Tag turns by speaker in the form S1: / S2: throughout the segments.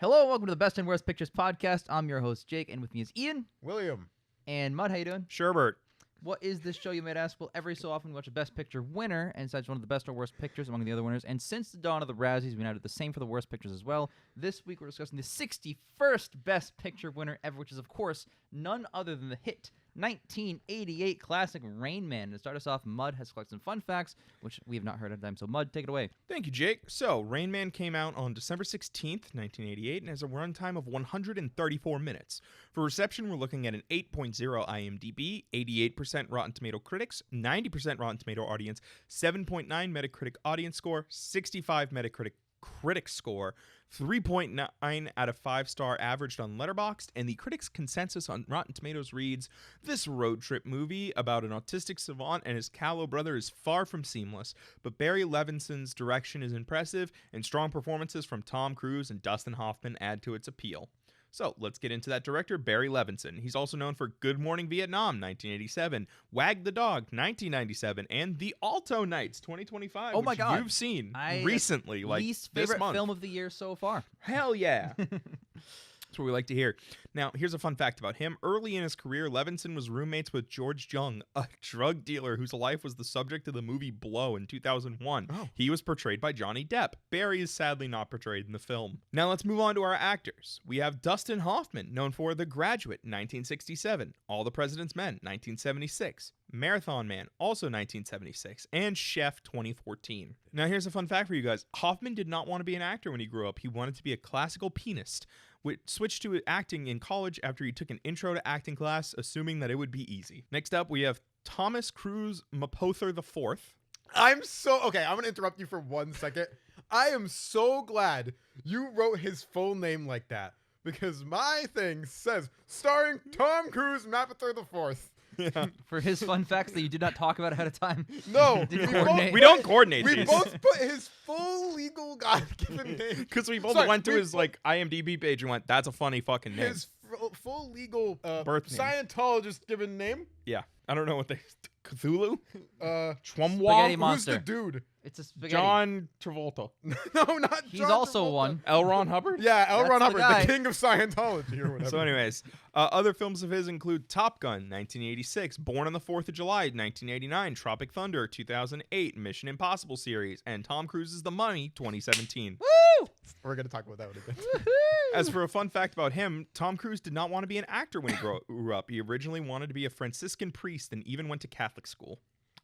S1: Hello and welcome to the Best and Worst Pictures podcast. I'm your host, Jake, and with me is Ian.
S2: William.
S1: And Mud, how you doing?
S3: Sherbert.
S1: What is this show, you might ask? Well, every so often we watch a Best Picture winner and decides one of the best or worst pictures among the other winners. And since the dawn of the Razzies, we now do the same for the worst pictures as well. This week we're discussing the 61st Best Picture winner ever, which is, of course, none other than the hit 1988 classic Rain Man. To start us off, Mud has collected some fun facts, which we have not heard of them. So, Mud, take it away.
S3: Thank you, Jake. So, Rain Man came out on December 16th, 1988, and has a runtime of 134 minutes. For reception, we're looking at an 8.0 IMDb, 88% Rotten Tomato critics, 90% Rotten Tomato audience, 7.9 Metacritic audience score, 65 Metacritic critic score, 3.9 out of 5-star averaged on Letterboxd, and the critics' consensus on Rotten Tomatoes reads, "This road trip movie about an autistic savant and his callow brother is far from seamless, but Barry Levinson's direction is impressive, and strong performances from Tom Cruise and Dustin Hoffman add to its appeal." So let's get into that director, Barry Levinson. He's also known for Good Morning Vietnam, 1987, Wag the Dog, 1997, and The Alto Nights, 2025.
S1: Oh my God.
S3: You've seen recently, like
S1: least
S3: this
S1: favorite
S3: month.
S1: film of the year so far.
S3: Hell yeah. That's what we like to hear. Now, here's a fun fact about him. Early in his career, Levinson was roommates with George Jung, a drug dealer whose life was the subject of the movie Blow in 2001.
S2: Oh.
S3: He was portrayed by Johnny Depp. Barry is sadly not portrayed in the film. Now, let's move on to our actors. We have Dustin Hoffman, known for The Graduate, 1967, All the President's Men, 1976, Marathon Man, also 1976, and Chef, 2014. Now, here's a fun fact for you guys. Hoffman did not want to be an actor when he grew up. He wanted to be a classical pianist, which switched to acting in college after he took an intro to acting class, assuming that it would be easy. Next up, we have Thomas Cruise Mapother IV.
S2: I'm going to interrupt you for 1 second. I am so glad you wrote his full name like that, because my thing says, starring Tom Cruise, Mapother IV.
S3: Yeah.
S1: For his fun facts that you did not talk about ahead of time.
S2: No,
S1: Did you coordinate?
S3: We don't coordinate
S2: We
S3: these.
S2: both put his full legal God-given name.
S3: Because we both
S2: Sorry,
S3: went to
S2: we
S3: his IMDb page and went, "That's a funny fucking name."
S2: His full legal
S3: Birth name.
S2: Scientologist given name.
S3: Yeah, I don't know what they. Cthulhu.
S1: Spaghetti
S3: Chumwa.
S1: Monster.
S2: Who's the dude?
S1: It's a spaghetti.
S3: John Travolta.
S2: No, not
S1: He's
S2: John
S1: also
S2: Travolta.
S1: one.
S3: L. Ron Hubbard.
S2: Yeah, L.
S1: That's
S2: Ron
S1: the
S2: Hubbard,
S1: guy.
S2: the king of Scientology or whatever.
S3: So, anyways, other films of his include Top Gun, 1986, Born on the 4th of July, 1989, Tropic Thunder, 2008, Mission Impossible series, and Tom Cruise's The Mummy, 2017.
S1: Woo!
S2: We're going to talk about that one a bit.
S3: As for a fun fact about him, Tom Cruise did not want to be an actor when he grew up. He originally wanted to be a Franciscan priest and even went to Catholic school.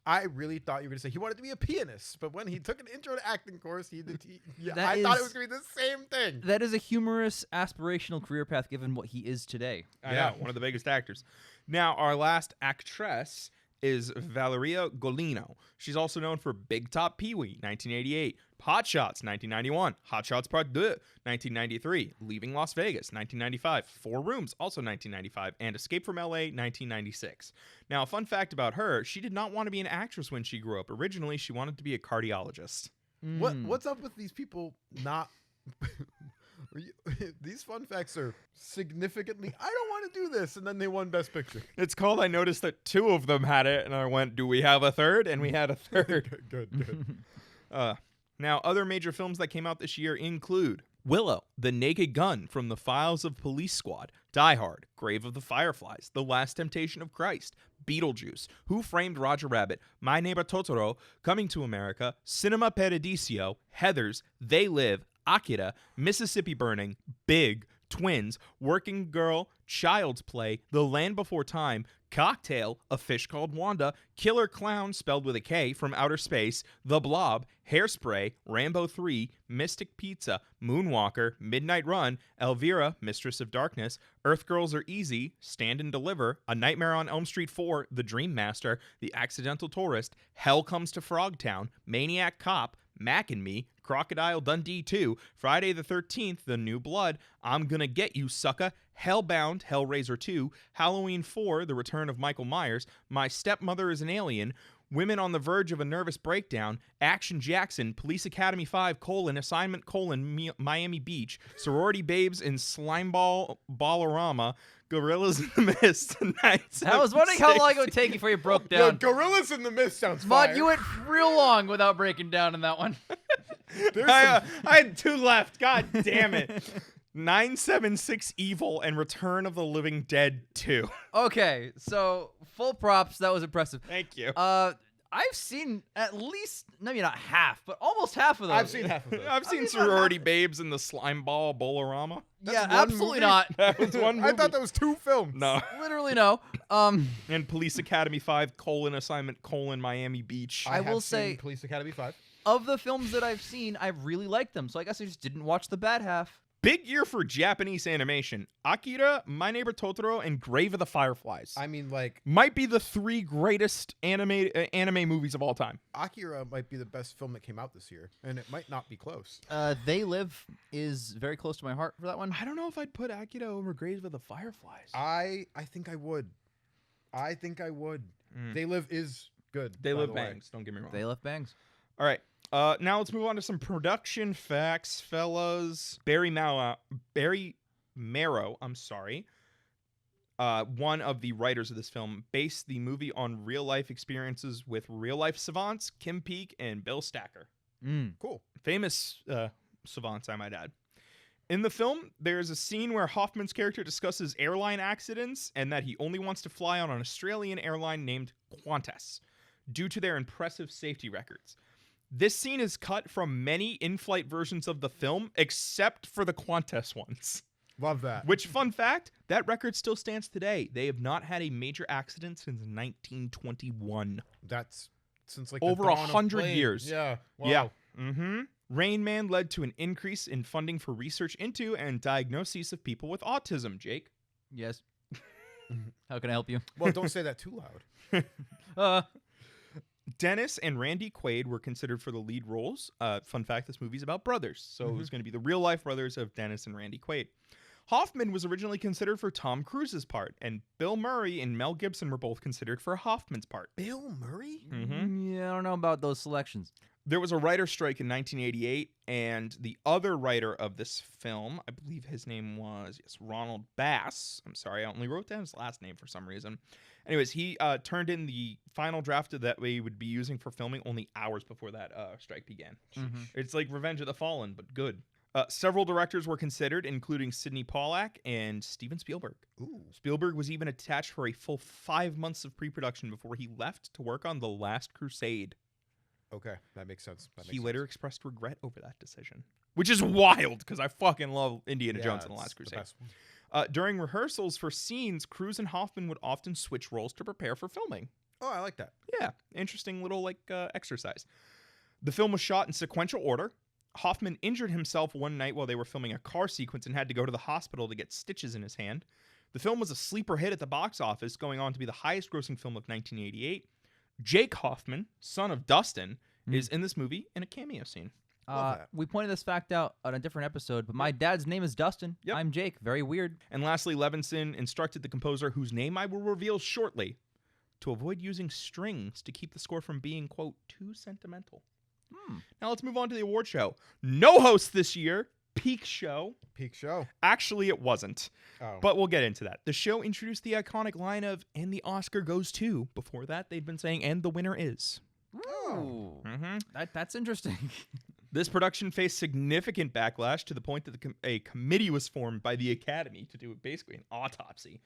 S2: I really thought you were going to say he wanted to be a pianist, but when he took an intro to acting course, I
S1: That
S2: thought it
S1: is-
S2: was going to be the same thing.
S1: That is a humorous, aspirational career path given what he is today.
S3: I
S2: Yeah.
S3: know, one of the biggest actors. Now, our last actress is Valeria Golino. She's also known for Big Top Pee-wee, 1988, Hot Shots, 1991, Hot Shots Part 2, 1993, Leaving Las Vegas, 1995, Four Rooms, also 1995, and Escape from LA, 1996. Now, a fun fact about her, she did not want to be an actress when she grew up. Originally, she wanted to be a cardiologist.
S2: What's up with these people not... These fun facts are significantly, I don't want to do this, and then they won Best Picture.
S3: It's called, I noticed that 2 of them had it, and I went, do we have a third? And we had a third.
S2: Good.
S3: Now, other major films that came out this year include Willow, The Naked Gun from the Files of Police Squad, Die Hard, Grave of the Fireflies, The Last Temptation of Christ, Beetlejuice, Who Framed Roger Rabbit, My Neighbor Totoro, Coming to America, Cinema Paradiso, Heathers, They Live, Akira, Mississippi Burning, Big, Twins, Working Girl, Child's Play, The Land Before Time, Cocktail, A Fish Called Wanda, Killer Clown spelled with a K from Outer Space, The Blob, Hairspray, Rambo 3, Mystic Pizza, Moonwalker, Midnight Run, Elvira, Mistress of Darkness, Earth Girls Are Easy, Stand and Deliver, A Nightmare on Elm Street 4, The Dream Master, The Accidental Tourist, Hell Comes to Frogtown, Maniac Cop, Mac and Me, Crocodile Dundee 2, Friday the 13th, The New Blood, I'm Gonna Get You, Sucka, Hellbound, Hellraiser 2, Halloween 4, The Return of Michael Myers, My Stepmother is an Alien, Women on the Verge of a Nervous Breakdown, Action Jackson, Police Academy 5, Assignment, Miami Beach, Sorority Babes in Slimeball Ballerama, Gorillas in the Mist.
S1: I was wondering how long it would take before you broke
S2: Yo,
S1: down.
S2: Gorillas in the Mist sounds
S1: Mud,
S2: fire.
S1: you went real long without breaking down in that one.
S2: There's
S3: I had 2 left. God damn it. 976 Evil and Return of the Living Dead 2.
S1: Okay, so full props. That was impressive.
S3: Thank you.
S1: I've seen at least, maybe not half, but almost half of those.
S2: I've seen half of those.
S3: I've seen
S1: not
S3: Sorority
S1: half-
S3: Babes in the Slime Ball Bolorama.
S1: Yeah,
S2: one
S1: absolutely
S2: movie?
S1: not.
S3: That was one movie.
S2: I thought that was 2 films.
S3: No.
S1: Literally no.
S3: And Police Academy 5, Assignment, Miami Beach.
S1: I will
S2: have
S1: say-
S2: seen Police Academy 5.
S1: Of the films that I've seen, I really like them. So I guess I just didn't watch the bad half.
S3: Big year for Japanese animation. Akira, My Neighbor Totoro, and Grave of the Fireflies.
S2: I mean, like,
S3: Might be the 3 greatest anime movies of all time.
S2: Akira might be the best film that came out this year, and it might not be close.
S1: They Live is very close to my heart for that one.
S3: I don't know if I'd put Akira over Grave of the Fireflies.
S2: I think I would. I think I would.
S3: Mm.
S2: They Live is good.
S3: They
S2: by
S3: Live
S2: the way.
S3: bangs. Don't get me wrong.
S1: They Left Bangs.
S3: All right. Now let's move on to some production facts, fellas. Barry Marrow, I'm sorry. One of the writers of this film based the movie on real life experiences with real life savants Kim Peek and Bill Stacker.
S2: Cool.
S3: Famous savants, I might add. In the film, there's a scene where Hoffman's character discusses airline accidents and that he only wants to fly on an Australian airline named Qantas due to their impressive safety records. This scene is cut from many in-flight versions of the film, except for the Qantas ones.
S2: Love that.
S3: Which, fun fact, that record still stands today. They have not had a major accident since 1921.
S2: That's since like
S3: Over
S2: the dawn of
S3: 100
S2: planes.
S3: years.
S2: Yeah. Wow.
S3: Yeah. Mm-hmm. Rain Man led to an increase in funding for research into and diagnoses of people with autism, Jake.
S1: Yes. How can I help you?
S2: Well, don't say that too loud.
S3: Dennis and Randy Quaid were considered for the lead roles. Fun fact, this movie's about brothers, so it was going to be the real-life brothers of Dennis and Randy Quaid. Hoffman was originally considered for Tom Cruise's part, and Bill Murray and Mel Gibson were both considered for Hoffman's part.
S2: Bill Murray?
S3: Mm-hmm.
S1: Yeah, I don't know about those selections.
S3: There was a writer's strike in 1988, and the other writer of this film, I believe his name was, Ronald Bass. I'm sorry, I only wrote down his last name for some reason. Anyways, he turned in the final draft that we would be using for filming only hours before that strike began.
S1: Mhm.
S3: It's like Revenge of the Fallen, but good. Several directors were considered, including Sidney Pollack and Steven Spielberg.
S2: Ooh.
S3: Spielberg was even attached for a full 5 months of pre-production before he left to work on The Last Crusade.
S2: Okay, that makes sense.
S3: He later expressed regret over that decision, which is wild because I fucking love Indiana
S2: Yeah,
S3: Jones and The
S2: it's
S3: Last
S2: the
S3: Crusade.
S2: best one.
S3: During rehearsals for scenes, Cruise and Hoffman would often switch roles to prepare for filming.
S2: Oh, I like that.
S3: Yeah, interesting little exercise. The film was shot in sequential order. Hoffman injured himself one night while they were filming a car sequence and had to go to the hospital to get stitches in his hand. The film was a sleeper hit at the box office, going on to be the highest grossing film of 1988. Jake Hoffman, son of Dustin, is in this movie in a cameo scene.
S2: Love that.
S1: We pointed this fact out on a different episode, but my dad's name is Dustin.
S3: Yep.
S1: I'm Jake. Very weird.
S3: And lastly, Levinson instructed the composer, whose name I will reveal shortly, to avoid using strings to keep the score from being, quote, too sentimental. Now let's move on to the award show. No host this year. Peak show.
S2: Peak show.
S3: Actually, it wasn't.
S2: Oh.
S3: But we'll get into that. The show introduced the iconic line of, and the Oscar goes to. Before that, they'd been saying, and the winner is.
S1: Ooh.
S3: Mm-hmm.
S1: That's interesting.
S3: This production faced significant backlash to the point that a committee was formed by the Academy to do basically an autopsy.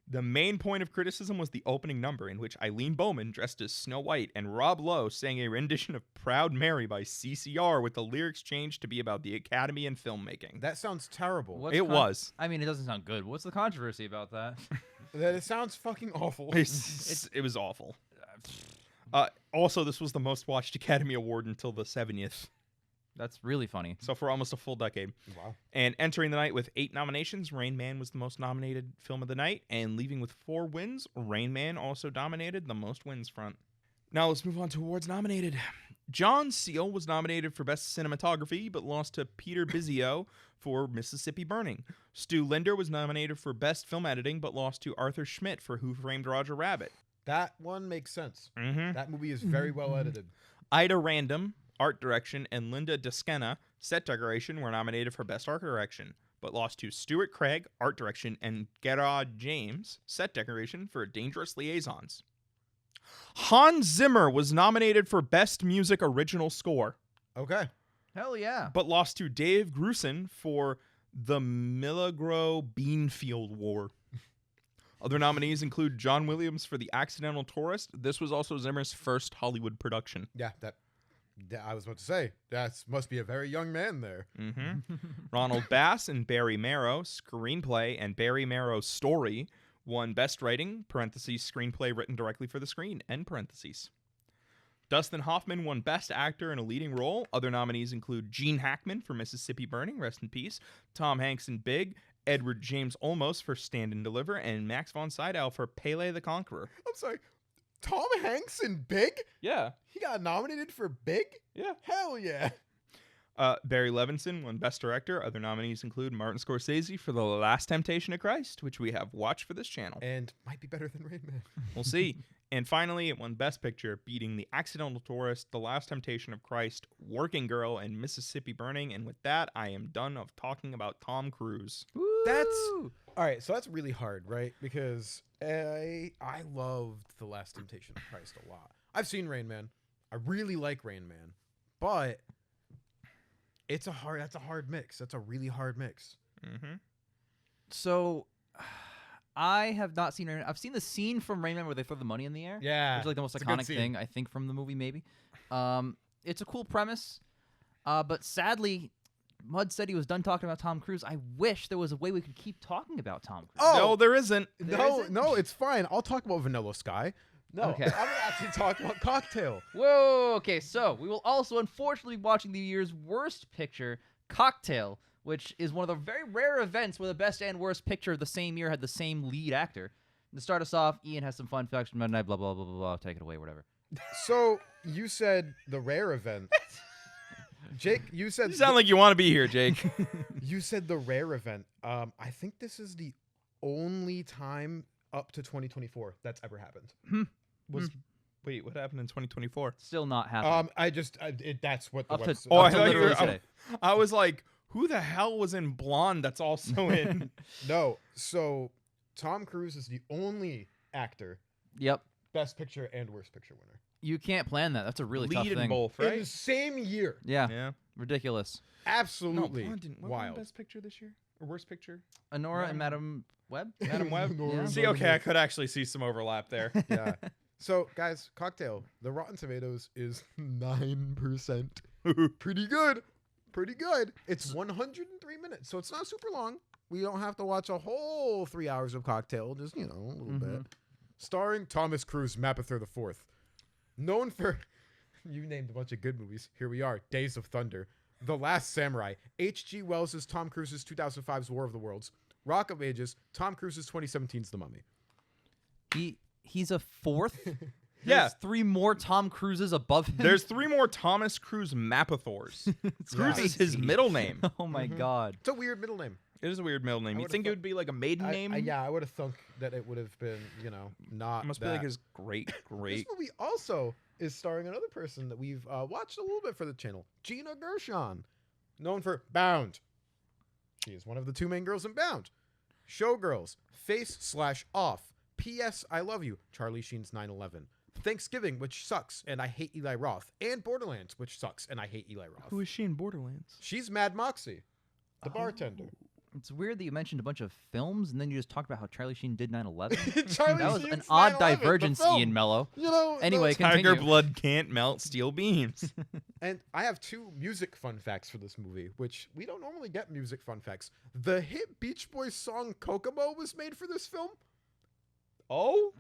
S3: The main point of criticism was the opening number, in which Eileen Bowman, dressed as Snow White, and Rob Lowe sang a rendition of Proud Mary by CCR with the lyrics changed to be about the Academy and filmmaking.
S2: That sounds terrible.
S1: What's
S3: It was.
S1: I mean, it doesn't sound good. What's the controversy about that?
S2: That it sounds fucking awful.
S3: It was awful. Also, this was the most watched Academy Award until the 70th.
S1: That's really funny.
S3: So for almost a full decade.
S2: Wow.
S3: And entering the night with 8 nominations, Rain Man was the most nominated film of the night. And leaving with 4 wins, Rain Man also dominated the most wins front. Now let's move on to awards nominated. John Seal was nominated for Best Cinematography, but lost to Peter Bizio for Mississippi Burning. Stu Linder was nominated for Best Film Editing, but lost to Arthur Schmidt for Who Framed Roger Rabbit.
S2: That one makes sense.
S3: Mm-hmm.
S2: That movie is very well edited.
S3: Ida Random, Art Direction, and Linda Descena, Set Decoration, were nominated for Best Art Direction, but lost to Stuart Craig, Art Direction, and Gerard James, Set Decoration, for Dangerous Liaisons. Hans Zimmer was nominated for Best Music Original Score,
S2: Okay.
S1: Hell yeah.
S3: but lost to Dave Grusin for The Milagro Beanfield War. Other nominees include John Williams for The Accidental Tourist. This was also Zimmer's first Hollywood production.
S2: Yeah, that I was about to say. That must be a very young man there.
S3: Ronald Bass and Barry Marrow, screenplay, and Barry Marrow's story won Best Writing, parentheses, screenplay written directly for the screen, end parentheses. Dustin Hoffman won Best Actor in a Leading Role. Other nominees include Gene Hackman for Mississippi Burning, rest in peace, Tom Hanks in Big, Edward James Olmos for Stand and Deliver, and Max von Sydow for Pele the Conqueror.
S2: I'm sorry. Tom Hanks in Big?
S3: Yeah.
S2: He got nominated for Big?
S3: Yeah.
S2: Hell yeah.
S3: Barry Levinson won Best Director. Other nominees include Martin Scorsese for The Last Temptation of Christ, which we have watched for this channel.
S2: And might be better than Rain Man.
S3: We'll see. And finally, it won Best Picture, beating The Accidental Tourist, The Last Temptation of Christ, Working Girl, and Mississippi Burning. And with that, I am done of talking about Tom Cruise.
S2: That's all right. So that's really hard, right? Because I loved The Last Temptation of Christ a lot. I've seen Rain Man. I really like Rain Man, but that's a hard mix. That's a really hard mix.
S1: So, I have not seen Rain Man. I've seen the scene from Rain Man where they throw the money in the air.
S2: Yeah,
S1: Which is like the most
S2: it's a good
S1: iconic
S2: scene.
S1: thing, I think, from the movie, maybe. It's a cool premise. But sadly, Mud said he was done talking about Tom Cruise. I wish there was a way we could keep talking about Tom Cruise.
S2: Oh,
S3: No, there isn't.
S2: No, it's fine. I'll talk about Vanilla Sky. No,
S1: Okay.
S2: I'm gonna actually talk about Cocktail.
S1: Whoa, okay, so we will also unfortunately be watching the year's worst picture, Cocktail, which is one of the very rare events where the best and worst picture of the same year had the same lead actor. To start us off, Ian has some fun facts from Midnight, blah, blah, blah, blah, blah. Take it away, whatever.
S2: So you said the rare event. Jake, you said
S3: You sound like you want to be here, Jake.
S2: you said the rare event. I think this is the only time up to 2024 that's ever happened.
S3: Wait, what happened in 2024?
S1: Still not happening.
S2: That's what the
S1: Up to-
S2: website.
S3: Oh, I
S1: up to
S3: thought you
S1: literally
S3: were.
S1: today.
S3: I was like, who the hell was in Blonde that's also in?
S2: No. So Tom Cruise is the only actor,
S1: Yep.
S2: Best Picture and Worst Picture winner
S1: You can't plan that. That's a really tough
S3: Lead in
S1: thing.
S3: both,
S2: in the
S3: right?
S2: same year.
S1: Yeah.
S3: Yeah.
S1: Ridiculous.
S2: Absolutely
S3: Blonde didn't. What won
S2: wild.
S3: Best Picture this year or Worst Picture?
S1: Honora and Madam Web?
S3: Madam Web.
S2: No,
S1: Yeah.
S2: no,
S3: See,
S2: no,
S3: okay,
S2: no.
S3: I could actually see some overlap there.
S2: Yeah. So, guys, Cocktail. The Rotten Tomatoes is 9%. Pretty good. Pretty good. It's 103 minutes, so it's not super long. We don't have to watch a whole 3 hours of Cocktail, just, a little bit. Starring Thomas Cruise, Mapother IV. Known for, you named a bunch of good movies. Here we are. Days of Thunder. The Last Samurai. H.G. Wells' Tom Cruise's 2005's War of the Worlds. Rock of Ages. Tom Cruise's 2017's The Mummy.
S1: He's a fourth?
S3: Yeah.
S1: There's 3 more Tom Cruises above him?
S3: There's 3 more Thomas Cruise Mapathors. Cruise is his middle name.
S1: Oh my god.
S2: It's a weird middle name.
S3: It is a weird middle name.
S2: I
S3: You'd
S2: would've
S3: think it
S2: thought-
S3: would be like a maiden name?
S2: I would have thunk that it would have been, not.
S3: It must be
S2: that.
S3: like his great.
S2: This movie also is starring another person that we've watched a little bit for the channel, Gina Gershon, known for Bound. She is one of the 2 main girls in Bound. Showgirls, Face/Off, P.S. I Love You, Charlie Sheen's 9/11, Thanksgiving, which sucks, and I hate Eli Roth, and Borderlands, which sucks, and I hate Eli Roth.
S3: Who is she in Borderlands?
S2: She's Mad Moxie, the bartender.
S1: It's weird that you mentioned a bunch of films and then you just talked about how Charlie Sheen did 9/11.
S2: Charlie
S1: That was
S2: Sheen's
S1: an odd
S2: 9/11, the
S1: divergence,
S2: film.
S1: Ian Mello. Anyway,
S2: those-
S1: continue.
S3: Tiger blood can't melt steel beams.
S2: And I have 2 music fun facts for this movie, which we don't normally get music fun facts. The hit Beach Boys song Kokomo was made for this film.
S3: Oh?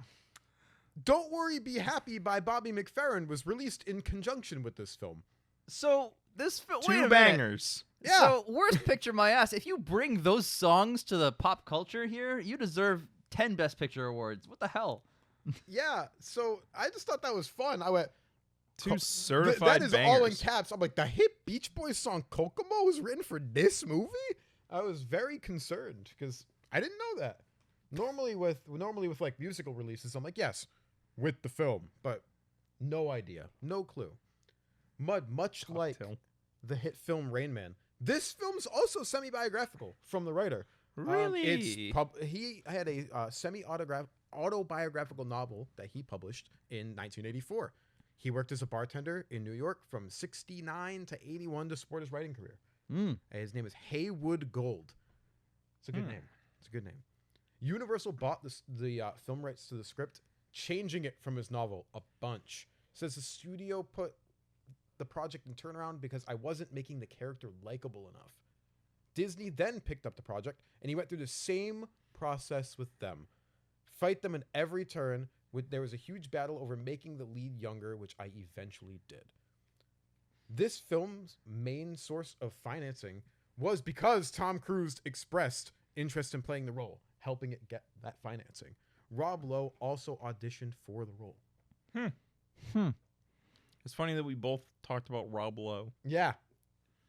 S2: Don't Worry, Be Happy by Bobby McFerrin was released in conjunction with this film.
S1: So this film, wait
S3: 2
S1: a minute.
S3: bangers.
S2: Yeah.
S1: So worst picture, my ass. If you bring those songs to the pop culture here, you deserve 10 Best Picture awards. What the hell?
S2: Yeah, so I just thought that was fun. I went,
S3: 2 certified
S2: that is
S3: bangers.
S2: all in caps. I'm like, the hit Beach Boys song Kokomo was written for this movie? I was very concerned because I didn't know that. Normally with like musical releases, I'm like, yes, with the film, but no idea, no clue. Much like
S3: Cocktail.
S2: the hit film Rain Man, this film's also semi-biographical from the writer.
S3: Really?
S2: He had a semi-autobiographical novel that he published in 1984. He worked as a bartender in New York from 69 to 81 to support his writing career.
S1: Mm.
S2: His name is Haywood Gold. It's a good name. It's a good name. Universal bought the film rights to the script, changing it from his novel a bunch. Says the studio put the project in turnaround because I wasn't making the character likable enough. Disney then picked up the project, and he went through the same process with them. Fight them in every turn. There was a huge battle over making the lead younger, which I eventually did. This film's main source of financing was because Tom Cruise expressed interest in playing the role, helping it get that financing. Rob Lowe also auditioned for the role.
S3: It's funny that we both talked about Rob Lowe.
S2: Yeah.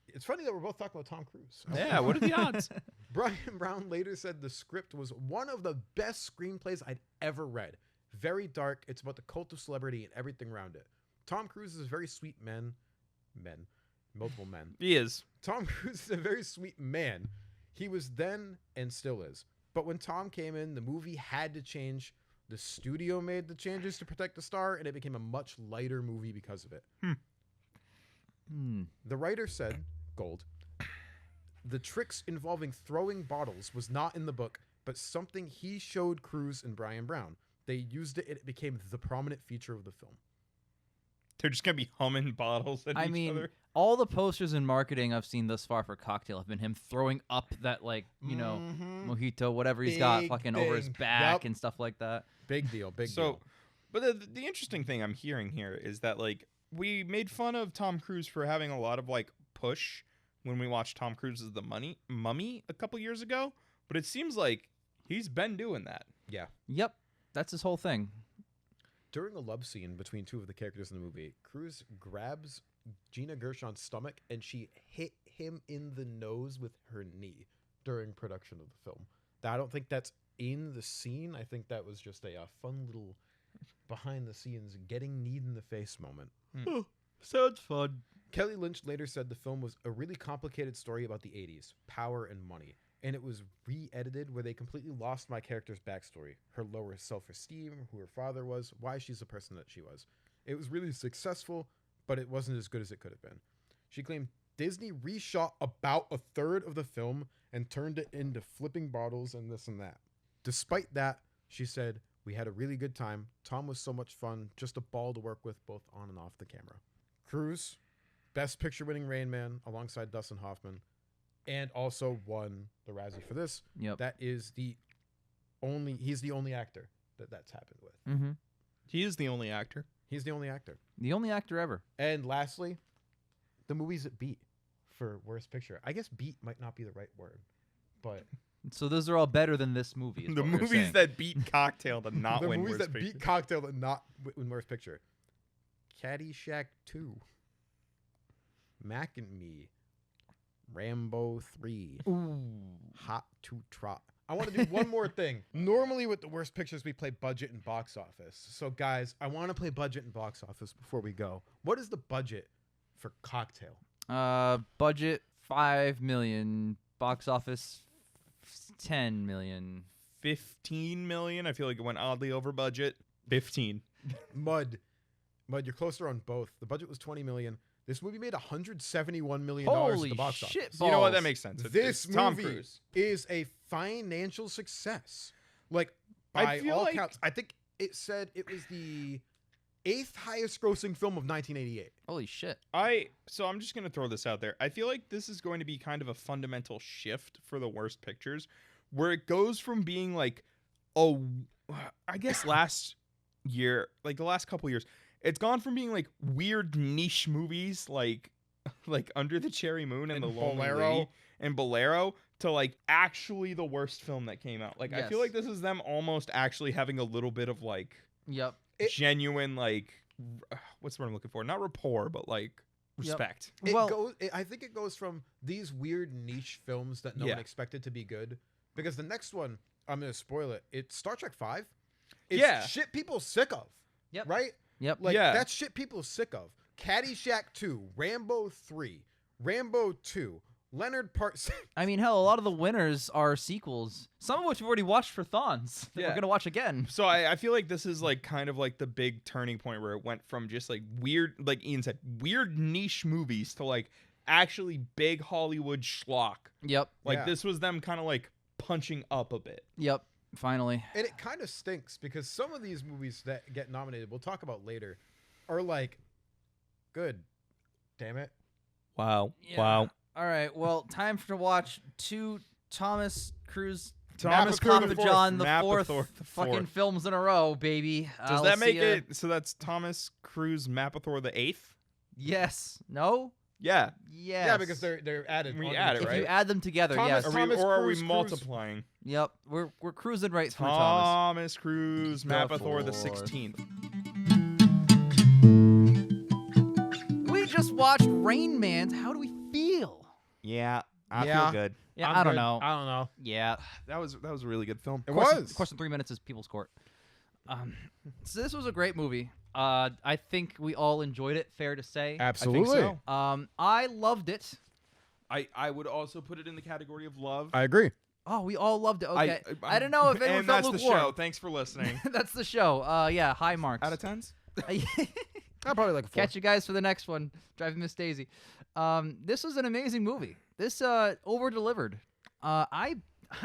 S2: It's funny that we're both talking about Tom Cruise.
S3: Yeah, what are the odds?
S2: Brian Brown later said the script was one of the best screenplays I'd ever read. Very dark. It's about the cult of celebrity and everything around it. Tom Cruise is a very sweet multiple men.
S3: He is.
S2: Tom Cruise is a very sweet man. He was then and still is. But when Tom came in, the movie had to change. The studio made the changes to protect the star, and it became a much lighter movie because of it. The writer said, Gold, the tricks involving throwing bottles was not in the book, but something he showed Cruise and Brian Brown. They used it, and it became the prominent feature of the film.
S3: They're just going to be humming bottles at each other.
S1: All the posters and marketing I've seen thus far for Cocktail have been him throwing up that, mojito, whatever he's got fucking over his back and stuff like that.
S2: Big deal, big deal.
S3: But the interesting thing I'm hearing here is that, we made fun of Tom Cruise for having a lot of, push when we watched Tom Cruise's The Mummy a couple years ago. But it seems like he's been doing that.
S2: Yeah.
S1: Yep. That's his whole thing.
S2: During a love scene between two of the characters in the movie, Cruise grabs Gina Gershon's stomach and she hit him in the nose with her knee during production of the film. I don't think that's in the scene. I think that was just a fun little behind the scenes getting kneed in the face moment.
S3: Sounds fun.
S2: Kelly Lynch later said the film was a really complicated story about the 80s, power and money. And it was re-edited where they completely lost my character's backstory, her lower self-esteem, who her father was, why she's the person that she was. It was really successful, but it wasn't as good as it could have been. She claimed Disney reshot about a third of the film and turned it into flipping bottles and this and that. Despite that, she said, we had a really good time. Tom was so much fun, just a ball to work with both on and off the camera. Cruise, Best Picture winning Rain Man alongside Dustin Hoffman, and also won the Razzie for this.
S1: Yep.
S2: That is he's the only actor that's happened with.
S1: Mm-hmm.
S3: He is the only actor.
S2: He's the only actor.
S1: The only actor ever.
S2: And lastly, the movies that beat for Worst Picture. I guess beat might not be the right word, but...
S1: So those are all better than this movie. Is
S3: The
S1: what we're
S3: movies
S1: saying.
S3: that beat Cocktail to not
S2: the
S3: win
S2: movies
S3: Worst
S2: that
S3: Picture.
S2: beat Cocktail but not win Worst Picture. Caddyshack 2. Mac and Me. Rambo 3.
S1: Ooh.
S2: Hot to Trot. I want to do one more thing. Normally with the Worst Pictures, we play budget and box office. So guys, I want to play budget and box office before we go. What is the budget for Cocktail?
S1: Budget $5 million. Box office $10 million.
S3: 15 million. I feel like it went oddly over budget. 15.
S2: Mud, you're closer on both. The budget was $20 million. This movie made $171 million
S1: Holy
S2: at the box
S1: shit
S2: office.
S3: You know what? That
S1: balls.
S3: makes sense.
S2: This
S3: it's Tom
S2: movie
S3: Cruise.
S2: is a financial success. Like,
S3: I
S2: by
S3: feel
S2: all
S3: like-
S2: counts, I think it said it was the 8th highest grossing film of 1988.
S1: Holy shit.
S3: So I'm just gonna throw this out there. I feel like this is going to be kind of a fundamental shift for the Worst Pictures, where it goes from being like, I guess last year, like the last couple years, it's gone from being like weird niche movies like Under the Cherry Moon and The Lonely
S2: Bolero.
S3: Lady and Bolero to like actually the worst film that came out. Like I feel
S1: Yes.
S3: like this is them almost actually having a little bit of like
S1: Yep.
S3: genuine like what's the word I'm looking for? Not rapport, but like respect.
S2: I think it goes from these weird niche films that no
S3: Yeah.
S2: one expected to be good, because the next one, I'm going to spoil it. It's Star Trek 5. It's
S3: Yeah.
S2: shit people sick of.
S1: Yep.
S2: Right?
S1: Yep.
S2: Like,
S3: Yeah.
S2: that's shit people sick of. Caddyshack 2, Rambo 3, Rambo 2, Leonard Part 6.
S1: I mean, hell, a lot of the winners are sequels, some of which we've already watched for Thons that
S3: Yeah.
S1: we're going to watch again.
S3: So I feel like this is like kind of like the big turning point where it went from just like weird, like Ian said, weird niche movies to like actually big Hollywood schlock.
S1: Yep.
S3: Like
S2: Yeah.
S3: this was them kind of like punching up a bit.
S1: Yep. Finally.
S2: And it kind of stinks because some of these movies that get nominated, we'll talk about later, are like, good. Damn it.
S3: Wow.
S1: Yeah.
S3: Wow.
S1: All right. Well, time to watch 2 Thomas Cruise.
S3: Thomas
S2: Mappa
S3: Cruise
S1: Papa John, the
S3: Mappa
S1: fourth
S3: Thor the
S1: fucking
S3: fourth.
S1: films in a row, baby.
S3: Does
S1: I'll
S3: that make
S1: see ya.
S3: it so that's Thomas Cruise Mappathor the 8th?
S1: Yes. No?
S3: Yeah.
S1: Yes.
S2: Yeah, because they're added.
S3: We
S2: onto
S3: add
S2: the
S3: it,
S1: If
S3: right?
S1: you add them together,
S2: Thomas-
S1: yes.
S3: Are we
S2: Cruise.
S3: multiplying?
S1: Yep. We're cruising right through Thomas.
S3: Thomas Cruise
S1: The
S3: Mappathor the
S1: fourth.
S3: 16th.
S1: We just watched Rain Man. How do we feel?
S3: Yeah. I
S2: Yeah.
S3: feel good.
S1: Yeah,
S2: I'm
S1: I don't
S2: good.
S1: know.
S2: I don't know.
S1: Yeah.
S3: That was a really good film.
S2: It
S1: Question,
S2: was.
S1: Question 3 minutes is People's Court. So this was a great movie. I think we all enjoyed it. Fair to say.
S2: Absolutely.
S3: I think so.
S1: I loved it.
S3: I would also put it in the category of love.
S2: I agree.
S1: Oh, we all loved it. Okay. I don't know if anyone
S3: and
S1: felt
S3: that's the
S1: lukewarm.
S3: show. Thanks for listening.
S1: That's the show. Yeah. High marks.
S3: Out of 10s?
S2: I probably like a 4.
S1: Catch you guys for the next one. Driving Miss Daisy. This was an amazing movie. This over delivered. I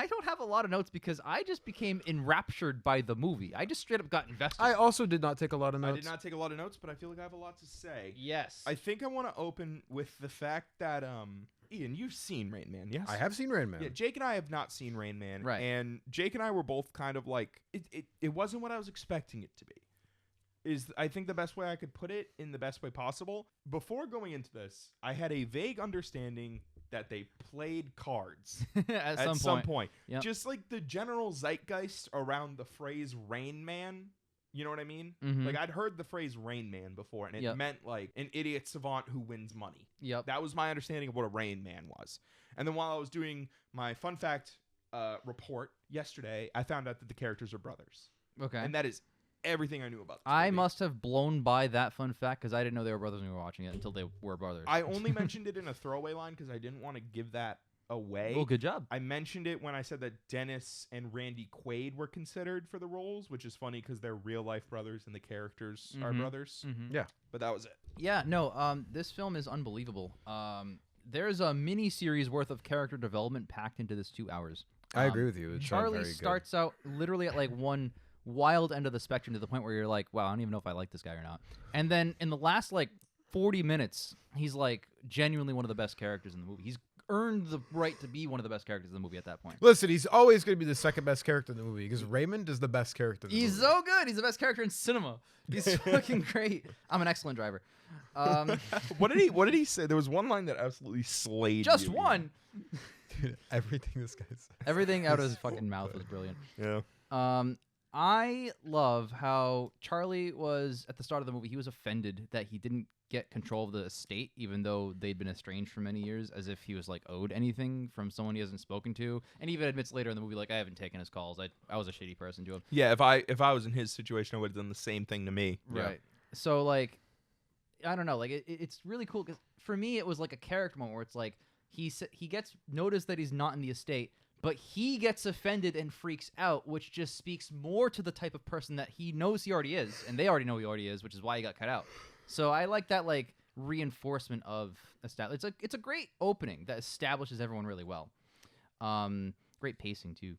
S1: don't have a lot of notes because I just became enraptured by the movie. I just straight up got invested.
S2: I also did not take a lot of
S3: I
S2: notes.
S3: did not take a lot of notes, but I feel like I have a lot to say.
S1: Yes.
S3: I think I want to open with the fact that Ian, you've seen Rain Man, yes?
S2: I have seen Rain Man.
S3: Yeah, Jake and I have not seen Rain Man.
S1: Right.
S3: And Jake and I were both kind of like, it wasn't what I was expecting it to be. Is I think the best way I could put it in the best way possible. Before going into this, I had a vague understanding that they played cards
S1: at
S3: at some point.
S1: Yep.
S3: Just like the general zeitgeist around the phrase Rain Man. You know what I mean?
S1: Mhm.
S3: Like I'd heard the phrase Rain Man before, and it
S1: Yep.
S3: meant like an idiot savant who wins money.
S1: Yep.
S3: That was my understanding of what a Rain Man was. And then while I was doing my fun fact report yesterday, I found out that the characters are brothers.
S1: Okay.
S3: And that is everything I knew about this
S1: I
S3: movie.
S1: must have blown by that fun fact because I didn't know they were brothers when we were watching it until they were brothers.
S3: I only mentioned it in a throwaway line because I didn't want to give that away.
S1: Well, good job.
S3: I mentioned it when I said that Dennis and Randy Quaid were considered for the roles, which is funny because they're real life brothers and the characters are
S1: Mhm.
S3: brothers.
S1: Mm-hmm.
S2: Yeah.
S3: But that was it.
S1: Yeah, no, this film is unbelievable. There's a mini series worth of character development packed into this 2 hours.
S2: I agree with you. It's
S1: Charlie
S2: very good.
S1: starts out literally at like one wild end of the spectrum to the point where you're like, wow, I don't even know if I like this guy or not. And then in the last like 40 minutes, he's like genuinely one of the best characters in the movie. He's earned the right to be one of the best characters in the movie at that point.
S2: Listen, he's always going to be the second best character in the movie because Raymond is the best character in the
S1: He's
S2: movie.
S1: so good. He's the best character in cinema. He's fucking great. I'm an excellent driver.
S3: What did he say? There was one line that absolutely slayed
S1: Just
S3: you.
S1: one.
S2: Dude, everything this guy says.
S1: Everything out of his fucking mouth was brilliant.
S3: Yeah.
S1: I love how Charlie was at the start of the movie. He was offended that he didn't get control of the estate, even though they'd been estranged for many years, as if he was like owed anything from someone he hasn't spoken to. And he even admits later in the movie, like, I haven't taken his calls. I was a shitty person to him.
S3: Yeah, if I was in his situation, I would have done the same thing to me.
S1: Right. So like, I don't know. Like it's really cool because for me it was like a character moment where it's like he gets noticed that he's not in the estate, but he gets offended and freaks out, which just speaks more to the type of person that he knows he already is, and they already know he already is, which is why he got cut out. So I like that like reinforcement of it's a great opening that establishes everyone really well. Great pacing too.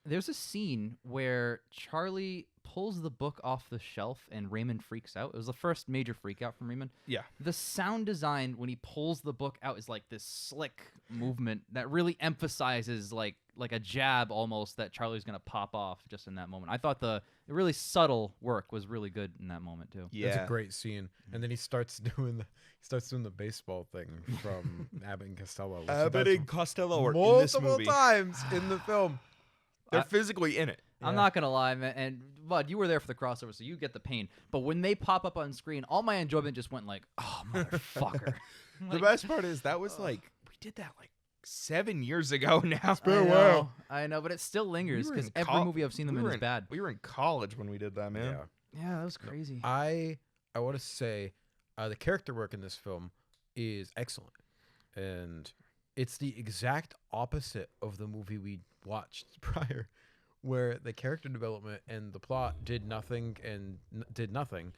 S1: There's a scene where Charlie pulls the book off the shelf and Raymond freaks out. It was the first major freak out from Raymond.
S3: Yeah.
S1: The sound design when he pulls the book out is like this slick movement that really emphasizes like a jab almost that Charlie's going to pop off just in that moment. I thought the really subtle work was really good in that moment too.
S3: Yeah.
S2: It's a great scene. And then he starts doing the baseball thing from Abbott and Costello. which
S3: Abbott
S2: that's
S3: and Costello are in this
S2: multiple
S3: movie.
S2: times in the film.
S3: They're physically in it.
S1: I'm not gonna lie, man. And Bud, you were there for the crossover, so you get the pain. But when they pop up on screen, all my enjoyment just went like, "Oh, motherfucker!"
S3: The best part is that was like we did that like 7 years ago now.
S1: I know, but it still lingers
S3: We were
S1: because
S3: in
S1: every movie I've seen them
S3: we
S1: in
S3: were
S1: is bad.
S3: We were in college when we did that, man.
S2: Yeah.
S1: Yeah, that was crazy.
S2: I want to say the character work in this film is excellent. And it's the exact opposite of the movie we watched prior, where the character development and the plot did nothing and did nothing.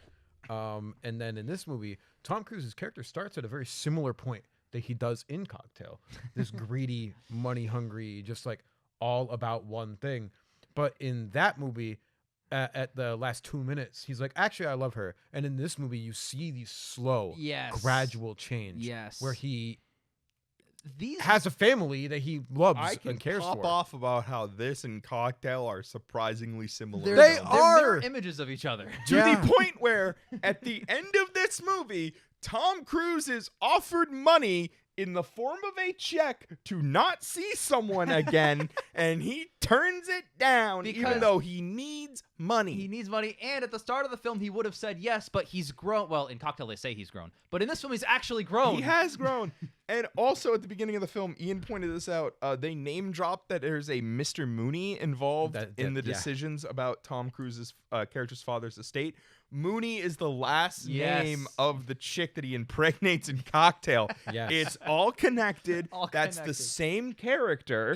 S2: And then in this movie, Tom Cruise's character starts at a very similar point that he does in Cocktail. This greedy, money-hungry, just like all about one thing. But in that movie, at the last 2 minutes, he's like, actually, I love her. And in this movie, you see these slow,
S1: Yes.
S2: gradual change.
S1: Yes.
S2: Where he
S1: These
S2: has a family that he loves
S3: I can
S2: and cares
S3: pop
S2: for.
S3: off about how this and Cocktail are surprisingly similar.
S1: they're,
S2: They
S1: they're
S2: are!
S1: mirror images of each other.
S3: to
S2: Yeah.
S3: the point where at the end of this movie, Tom Cruise is offered money in the form of a check to not see someone again, and he turns it down even
S1: Because-
S3: though he needs money.
S1: He needs money, and at the start of the film, he would have said yes, but he's grown. Well, in Cocktail, they say he's grown, but in this film, he's actually grown.
S3: He has grown. And also at the beginning of the film, Ian pointed this out. They name dropped that there's a Mr. Mooney involved in the
S2: yeah.
S3: decisions about Tom Cruise's character's father's estate. Mooney is the last
S1: Yes.
S3: name of the chick that he impregnates in Cocktail.
S2: Yes.
S3: It's all connected.
S1: All
S3: That's the
S1: connected.
S3: same character.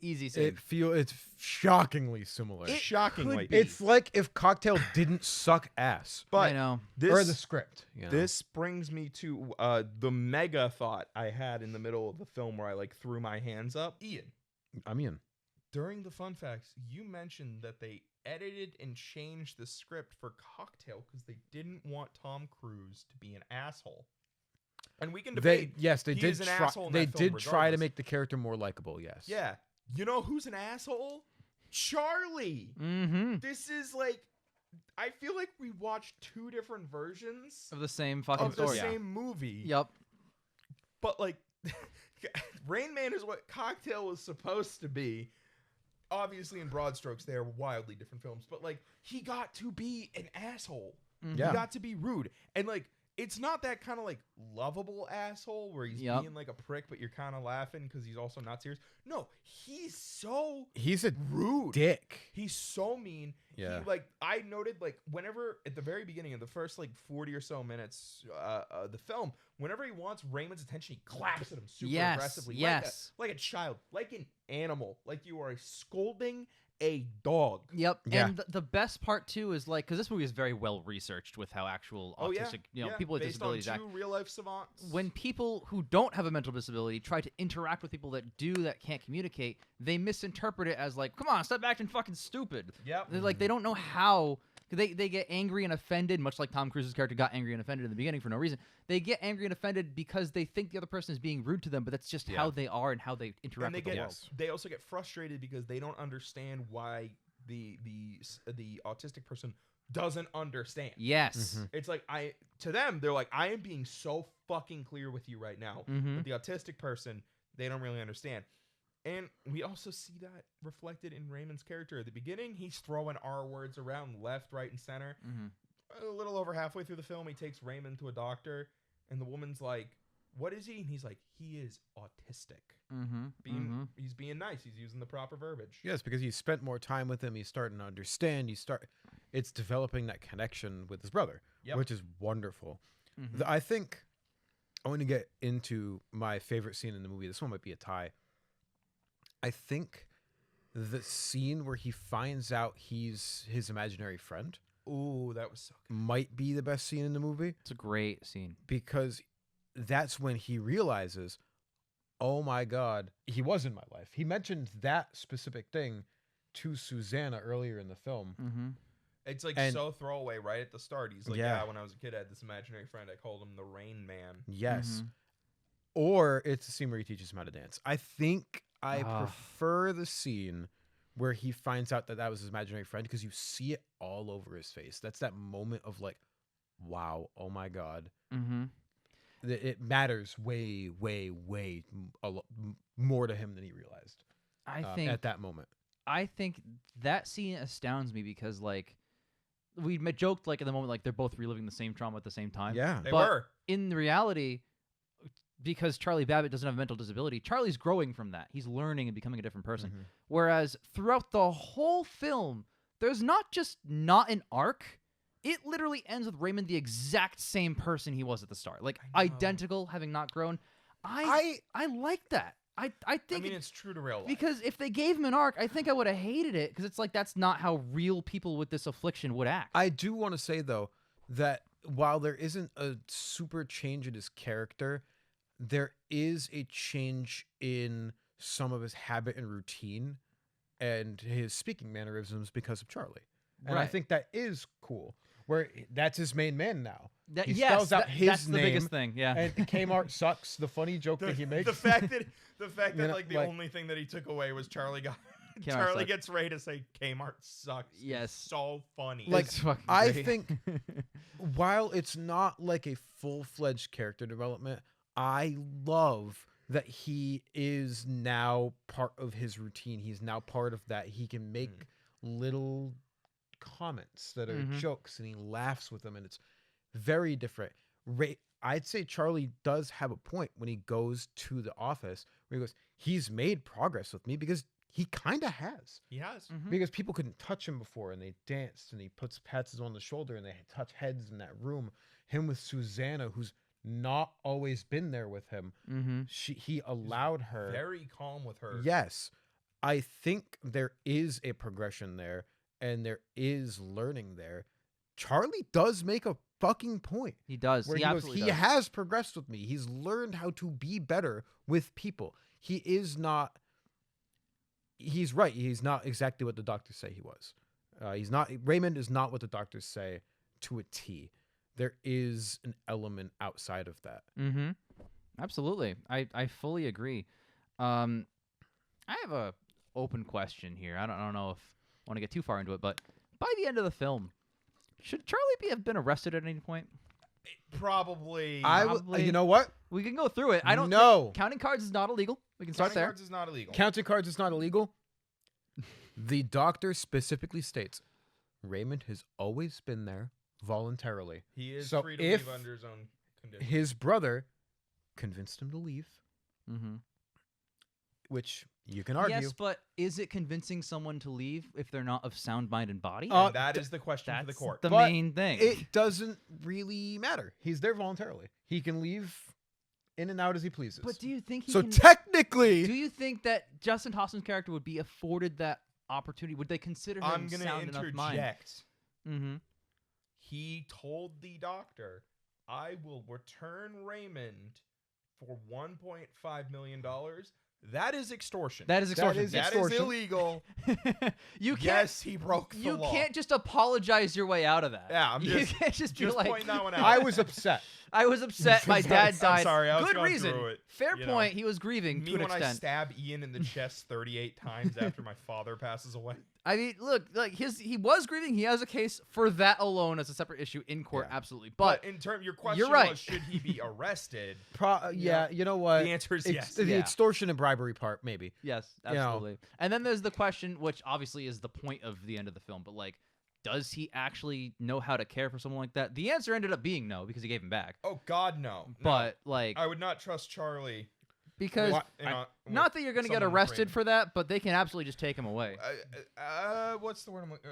S1: Easy save.
S2: It's shockingly similar.
S3: Shockingly.
S1: be.
S2: It's like if Cocktail didn't suck ass.
S1: I
S3: But
S1: know.
S3: this,
S2: Or the script. You know?
S3: this brings me to the mega thought I had in the middle of the film where I like threw my hands up. Ian,
S2: I mean,
S3: during the fun facts, you mentioned that they edited and changed the script for Cocktail because they didn't want Tom Cruise to be an asshole. And we can debate.
S2: they
S3: he
S2: did
S3: is an
S2: try.
S3: asshole in
S2: They
S3: that film
S2: did try to
S3: regardless.
S2: make the character more likable. Yes.
S3: Yeah. You know who's an asshole? Charlie.
S1: Mm-hmm.
S3: This is like, I feel like we watched two different versions
S1: Of the same fucking
S3: of the
S1: story.
S3: same movie.
S1: Yep.
S3: But like, Rain Man is what Cocktail was supposed to be. Obviously, in broad strokes, they are wildly different films. But like, he got to be an asshole.
S2: Yeah.
S3: He got to be rude, and like, it's not that kind of like lovable asshole where he's
S1: Yep.
S3: being like a prick, but you're kind of laughing because he's also not serious. No, he's so
S2: He's a
S3: rude.
S2: dick.
S3: He's so mean.
S2: Yeah.
S3: He, like, I noted, like, whenever, at the very beginning of the first, like, 40 or so minutes the film, whenever he wants Raymond's attention, he claps at him super
S1: Yes,
S3: aggressively.
S1: yes.
S3: Like a child. Like an animal. Like you are scolding a dog.
S1: Yep.
S2: Yeah.
S1: And the best part too is like, because this movie is very well researched with how actual
S3: Oh, yeah.
S1: autistic,
S3: yeah.
S1: people with
S3: Based
S1: disabilities
S3: on
S1: act.
S3: two real-life savants.
S1: When people who don't have a mental disability try to interact with people that do, that can't communicate, they misinterpret it as like, come on, stop acting fucking stupid.
S3: Yep.
S1: They're like, they don't know how. They get angry and offended, much like Tom Cruise's character got angry and offended in the beginning for no reason. They get angry and offended because they think the other person is being rude to them, but that's just
S3: Yeah.
S1: how they are and how they interact
S3: And they
S1: with the
S3: get,
S1: world.
S3: they also get frustrated because they don't understand why the autistic person doesn't understand.
S1: Yes.
S2: Mhm.
S3: It's like to them, they're like, I am being so fucking clear with you right now.
S1: Mhm.
S3: But the autistic person, they don't really understand. And we also see that reflected in Raymond's character. At the beginning, he's throwing R words around left, right, and center.
S1: Mm-hmm.
S3: A little over halfway through the film, he takes Raymond to a doctor, and the woman's like, what is he? And he's like, he is autistic.
S1: Mm-hmm.
S3: He's being nice. He's using the proper verbiage.
S2: Yes, because you spent more time with him. He's starting to understand. It's developing that connection with his brother,
S3: Yep.
S2: which is wonderful.
S1: Mhm.
S2: I think I want to get into my favorite scene in the movie. This one might be a tie. I think the scene where he finds out he's his imaginary friend
S3: Ooh, that was so good.
S2: might be the best scene in the movie,
S1: It's a great scene.
S2: because that's when he realizes, oh my God, he was in my life. He mentioned that specific thing to Susanna earlier in the film.
S1: Mm-hmm.
S3: It's like
S2: And-
S3: so throwaway right at the start. He's like,
S2: Yeah.
S3: yeah, when I was a kid, I had this imaginary friend. I called him the Rain Man.
S2: Yes.
S1: Mhm.
S2: Or it's the scene where he teaches him how to dance. I think I
S1: Ah.
S2: prefer the scene where he finds out that was his imaginary friend, because you see it all over his face. That's that moment of like, wow, oh my God.
S1: Mm-hmm.
S2: It matters way, way, way more to him than he realized at that moment.
S1: I think that scene astounds me because like we joked like in the moment like they're both reliving the same trauma at the same time.
S2: Yeah.
S3: They
S1: But-
S3: were.
S1: In reality, because Charlie Babbitt doesn't have a mental disability, Charlie's growing from that. He's learning and becoming a different person.
S2: Mhm.
S1: Whereas throughout the whole film, there's not an arc. It literally ends with Raymond the exact same person he was at the start. Like
S3: I know.
S1: identical, having not grown. I like that. I
S3: I
S1: think
S3: mean, it's true to real life.
S1: because if they gave him an arc, I think I would have hated it because it's like that's not how real people with this affliction would act.
S2: I do want to say, though, that while there isn't a super change in his character, there is a change in some of his habit and routine and his speaking mannerisms because of Charlie. And I
S1: Right.
S2: think that is cool. Where that's his main man now.
S1: That,
S2: He
S1: yes,
S2: spells out his
S1: that's the
S2: name,
S1: biggest thing. Yeah.
S2: And Kmart sucks. The funny joke that he makes.
S3: The fact that
S2: You know,
S3: like the
S2: like-
S3: only thing that he took away was Charlie
S1: Kmart
S3: Charlie
S1: sucks.
S3: gets ready to say Kmart sucks.
S1: Yes.
S3: So funny.
S2: Like,
S1: It's fucking
S2: I
S1: great.
S2: think while it's not like a full-fledged character development, I love that he is now part of his routine. He's now part of that. He can make little comments that are
S1: Mhm.
S2: jokes, and he laughs with them, and it's very different. I'd say Charlie does have a point when he goes to the office where he goes, he's made progress with me because he kind of has.
S3: he has.
S1: Mhm.
S2: Because people couldn't touch him before, and they danced, and he pats his on the shoulder, and they touch heads in that room. Him with Susanna, who's not always been there with him.
S1: Mm-hmm.
S2: He allowed her.
S3: Very calm with her.
S2: Yes, I think there is a progression there, and there is learning there. Charlie does make a fucking point.
S1: He does.
S2: Where
S1: He
S2: he goes,
S1: absolutely
S2: he
S1: does.
S2: has progressed with me. He's learned how to be better with people. He is not. He's right. He's not exactly what the doctors say he was. He's not. Raymond is not what the doctors say to a T. There is an element outside of that.
S1: Mm-hmm. Absolutely. I fully agree. I have a open question here. I don't know if I want to get too far into it, but by the end of the film, should Charlie have been arrested at any point?
S3: Probably.
S1: Probably.
S2: You know what?
S1: We can go through it. I don't
S2: know.
S1: counting cards is not illegal. We can start
S3: Counting
S1: there.
S3: cards is not illegal.
S2: Counting cards is not illegal. The doctor specifically states Raymond has always been there voluntarily.
S3: He is
S2: So
S3: free to
S2: if
S3: leave under his own conditions.
S2: His brother convinced him to leave,
S1: Mm-hmm.
S2: which you can argue.
S1: Yes, but is it convincing someone to leave if they're not of sound mind and body?
S2: Uh,
S3: And that is the question for the
S1: That's
S3: court.
S1: the
S2: But
S1: main thing.
S2: It doesn't really matter. He's there voluntarily. He can leave in and out as he pleases.
S1: But do you think he
S2: so
S1: can?
S2: technically,
S1: Do you think that Justin Hawson's character would be afforded that opportunity? Would they consider him
S3: I'm going to
S1: sound enough mind?
S3: interject.
S1: Mm-hmm.
S3: He told the doctor, I will return Raymond for $1.5 million. That is extortion.
S1: That is extortion.
S2: is
S3: That
S2: extortion.
S3: is illegal.
S1: You can't.
S3: Yes, he broke the
S1: You
S3: law.
S1: can't just apologize your way out of that.
S3: Yeah, I'm
S1: you
S3: just-
S1: can't just be
S3: Just
S1: like,
S3: pointing that one out.
S2: I was upset.
S1: I was upset. My
S2: I'm
S1: dad died.
S3: sorry, I was
S1: Good
S3: going
S1: reason.
S3: through it,
S1: Fair
S3: you know.
S1: point. He was grieving
S3: Me
S1: to an
S3: when I
S1: extent.
S3: stab Ian in the chest 38 times after my father passes away.
S1: I mean, look, like he was grieving. He has a case for that alone as a separate issue in court,
S2: Yeah.
S1: absolutely.
S3: But
S1: But
S3: in terms, your question
S1: you're right.
S3: was, should he be arrested?
S2: Yeah, you know what?
S3: The answer is yes.
S2: The
S1: Yeah.
S2: extortion and bribery part, maybe.
S1: yes,
S2: You know.
S1: absolutely. And then there's the question, which obviously is the point of the end of the film, but like, does he actually know how to care for someone like that? The answer ended up being no, because he gave him back.
S3: Oh God, no.
S1: But like,
S3: I would not trust Charlie.
S1: because
S2: What?
S3: You know,
S1: not that you're going to get
S3: someone
S1: arrested
S3: afraid.
S1: for that, but they can absolutely just take him away.
S3: What's the word I'm looking?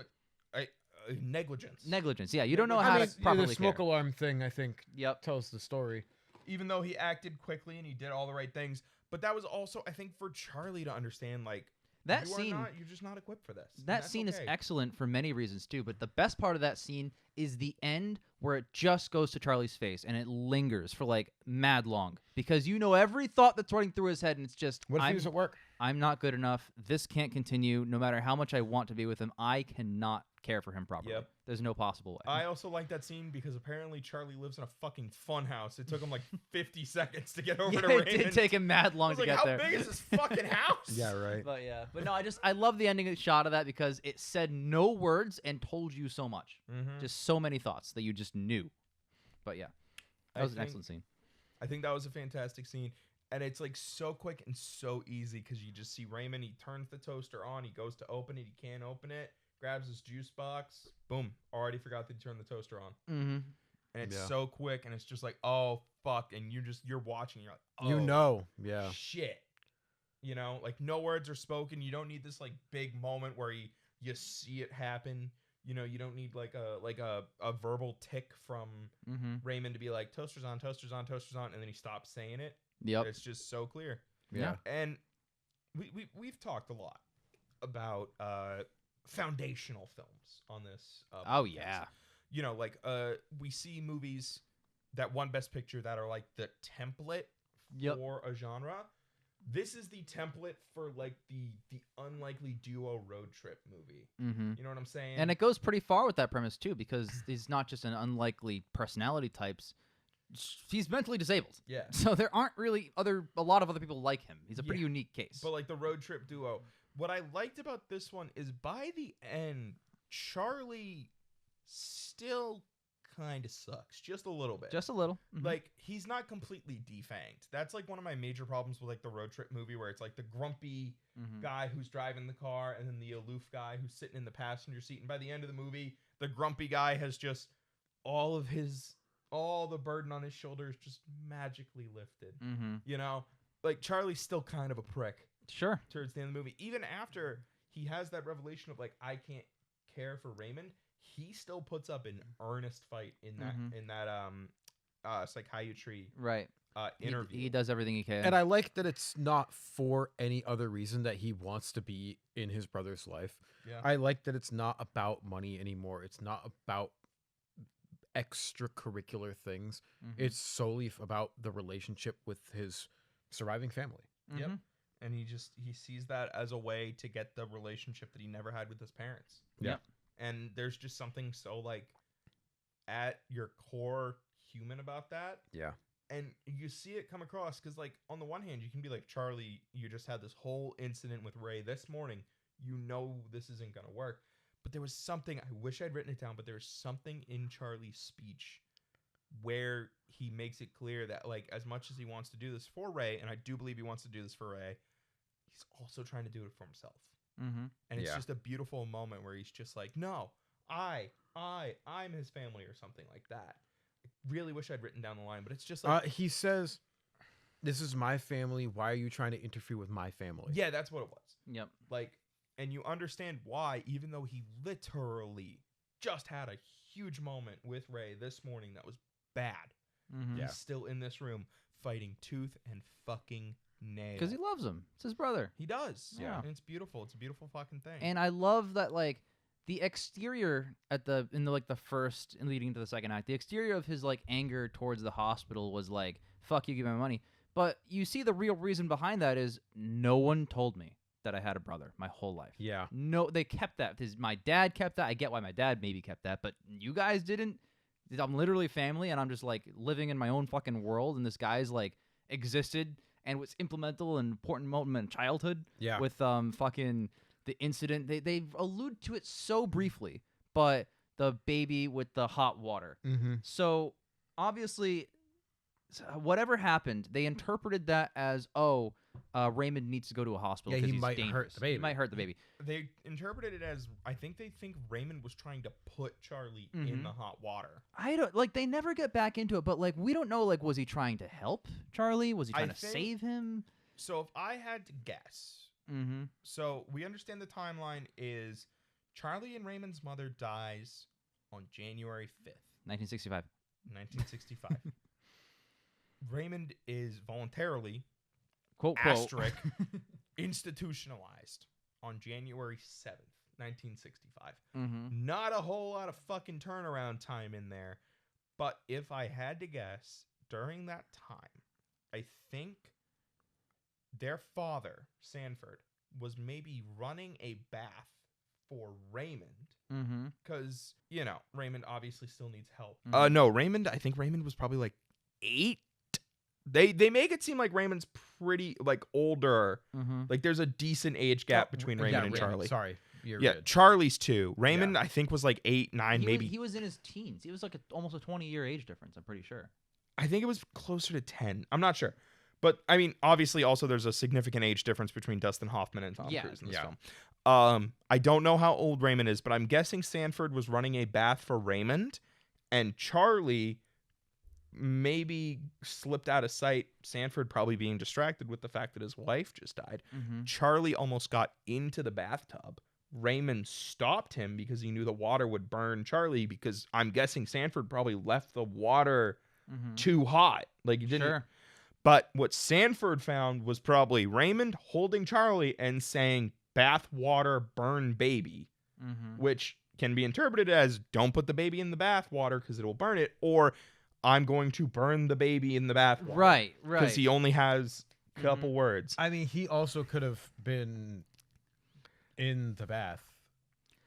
S3: Negligence.
S1: Negligence. Yeah, you don't know
S2: I
S1: how
S2: mean,
S1: to properly
S2: the smoke
S1: care.
S2: alarm thing, I think,
S1: Yep.
S2: tells the story.
S3: Even though he acted quickly and he did all the right things, but that was also, I think, for Charlie to understand, like,
S1: That
S3: you
S1: scene.
S3: are not, you're just not equipped for this. and
S1: That
S3: that's
S1: scene is
S3: okay.
S1: excellent for many reasons too, but the best part of that scene is the end where it just goes to Charlie's face and it lingers for like mad long because you know every thought that's running through his head and it's just
S2: What if he was at work?
S1: I'm not good enough. This can't continue. No matter how much I want to be with him, I cannot care for him properly.
S3: Yep.
S1: There's no possible way.
S3: I also like that scene because apparently Charlie lives in a fucking fun house. It took him like 50 seconds to get over
S1: yeah,
S3: to
S1: it
S3: Raymond.
S1: did take him mad
S3: I
S1: long
S3: was
S1: to
S3: like,
S1: get
S3: how
S1: there.
S3: big is this fucking house?
S2: Yeah, right.
S1: But yeah, but no, I love the ending shot of that because it said no words and told you so much.
S3: Mhm.
S1: Just so many thoughts that you just knew. But yeah, that
S3: I
S1: was an
S3: think-
S1: excellent scene.
S3: I think that was a fantastic scene. And it's like so quick and so easy because you just see Raymond. He turns the toaster on. He goes to open it. He can't open it. Grabs his juice box. Boom. Already forgot that he turned the toaster on.
S1: Mm-hmm.
S3: And it's
S2: Yeah.
S3: so quick. And it's just like, oh, fuck. And you're watching. You're like, oh,
S2: You know, yeah.
S3: shit. You know, like no words are spoken. You don't need this like big moment where you see it happen. You know, you don't need like a verbal tick from
S1: Mm-hmm.
S3: Raymond to be like toaster's on, toaster's on, toaster's on, and then he stops saying it.
S1: Yep.
S3: It's just so clear.
S2: Yeah.
S3: And we've talked a lot about foundational films on this.
S1: Oh
S3: podcast.
S1: yeah.
S3: You know, like we see movies that won Best Picture that are like the template
S1: Yep.
S3: for a genre. This is the template for like the unlikely duo road trip movie.
S1: Mm-hmm.
S3: You know what I'm saying?
S1: And it goes pretty far with that premise too, because he's not just an unlikely personality types. He's mentally disabled.
S3: yeah.
S1: So there aren't really a lot of other people like him. He's a pretty
S3: Yeah.
S1: unique case.
S3: But like the road trip duo, what I liked about this one is by the end, Charlie still kind of sucks, just a little bit.
S1: Just a little. Mhm.
S3: Like he's not completely defanged. That's like one of my major problems with like the road trip movie, where it's like the grumpy
S1: Mhm.
S3: guy who's driving the car and then the aloof guy who's sitting in the passenger seat. And by the end of the movie, the grumpy guy has just all the burden on his shoulders just magically lifted.
S1: Mhm.
S3: You know, like Charlie's still kind of a prick
S1: Sure.
S3: towards the end of the movie. Even after he has that revelation of like, I can't care for Raymond, he still puts up an earnest fight in that psychiatry
S1: Right.
S3: interview.
S1: He does everything he can.
S2: And I like that it's not for any other reason that he wants to be in his brother's life.
S3: Yeah.
S2: I like that it's not about money anymore. It's not about extracurricular things.
S1: Mhm.
S2: It's solely about the relationship with his surviving family.
S3: Yep.
S1: Mhm.
S3: And he sees that as a way to get the relationship that he never had with his parents.
S2: Yeah.
S3: And there's just something so like at your core human about that.
S2: Yeah.
S3: And you see it come across because like on the one hand you can be like, Charlie, you just had this whole incident with Ray this morning. You know this isn't gonna work. But there was something, I wish I'd written it down, but there was something in Charlie's speech where he makes it clear that like as much as he wants to do this for Ray, and I do believe he wants to do this for Ray, he's also trying to do it for himself.
S1: Mhm.
S3: And it's
S2: Yeah.
S3: just a beautiful moment where he's just like, no, I'm his family or something like that. I really wish I'd written down the line, but it's just like,
S2: He says, "This is my family. Why are you trying to interfere with my family?"
S3: yeah, that's what it was.
S1: Yep.
S3: Like, and you understand why, even though he literally just had a huge moment with Ray this morning that was bad.
S1: Mhm.
S2: Yeah.
S3: He's still in this room fighting tooth and fucking nail.
S1: Because he loves him. It's his brother.
S3: He does.
S1: Yeah.
S3: And it's beautiful. It's a beautiful fucking thing.
S1: And I love that, like, the exterior in the first and leading into the second act, the exterior of his like anger towards the hospital was like, "Fuck you, give me my money." But you see the real reason behind that is no one told me that I had a brother my whole life.
S2: Yeah.
S1: No, they kept that. My dad kept that. I get why my dad maybe kept that, but you guys didn't. I'm literally family, and I'm just like living in my own fucking world, and this guy's like existed and was implemental and important moment in childhood.
S2: Yeah.
S1: With fucking the incident. They allude to it so briefly, but the baby with the hot water.
S2: Mm-hmm.
S1: So obviously, whatever happened, they interpreted that as Raymond needs to go to a hospital.
S2: Yeah,
S1: 'cause
S2: he
S1: he's
S2: might hurt
S1: dangerous.
S2: the baby.
S1: He might hurt the baby.
S3: They interpreted it as, I think they think Raymond was trying to put Charlie in
S1: Mhm.
S3: the hot water.
S1: I don't like. They never get back into it, but like we don't know. Like, was he trying to help Charlie? Was he
S3: I
S1: trying to
S3: think-
S1: save him?
S3: So if I had to guess,
S1: Mm-hmm.
S3: so we understand the timeline is Charlie and Raymond's mother dies on January 5th,
S1: 1965.
S3: 1965. Raymond is voluntarily
S1: Quote.
S3: asterisk institutionalized on January 7th, 1965.
S1: Mm-hmm.
S3: Not a whole lot of fucking turnaround time in there. But if I had to guess, during that time, I think their father, Sanford, was maybe running a bath for Raymond.
S1: Mm-hmm.
S3: Because, you know, Raymond obviously still needs help.
S1: Mhm.
S3: No, I think Raymond was probably like 8. They make it seem like Raymond's pretty, like, older.
S1: Mm-hmm.
S3: Like, there's a decent age gap between Raymond and Charlie.
S2: Sorry. You're
S3: Yeah,
S2: good.
S3: Charlie's 2. Raymond, I think, was like 8, 9, maybe.
S1: He was in his teens. He was like almost a 20-year age difference. I'm pretty sure.
S3: I think it was closer to 10. I'm not sure. But, I mean, obviously, also, there's a significant age difference between Dustin Hoffman and Tom
S1: Yeah.
S3: Cruise in this
S2: Yeah.
S3: film. I don't know how old Raymond is, but I'm guessing Sanford was running a bath for Raymond, and Charlie maybe slipped out of sight. Sanford probably being distracted with the fact that his wife just died.
S1: Mm-hmm.
S3: Charlie almost got into the bathtub. Raymond stopped him because he knew the water would burn Charlie, because I'm guessing Sanford probably left the water
S1: Mm-hmm.
S3: too hot. Like, he didn't.
S1: Sure.
S3: But what Sanford found was probably Raymond holding Charlie and saying, "Bath water, burn baby,"
S1: Mm-hmm.
S3: which can be interpreted as, "Don't put the baby in the bath water because it will burn it," or "I'm going to burn the baby in the bath water."
S1: Right.
S3: Because he only has couple words.
S2: I mean, he also could have been in the bath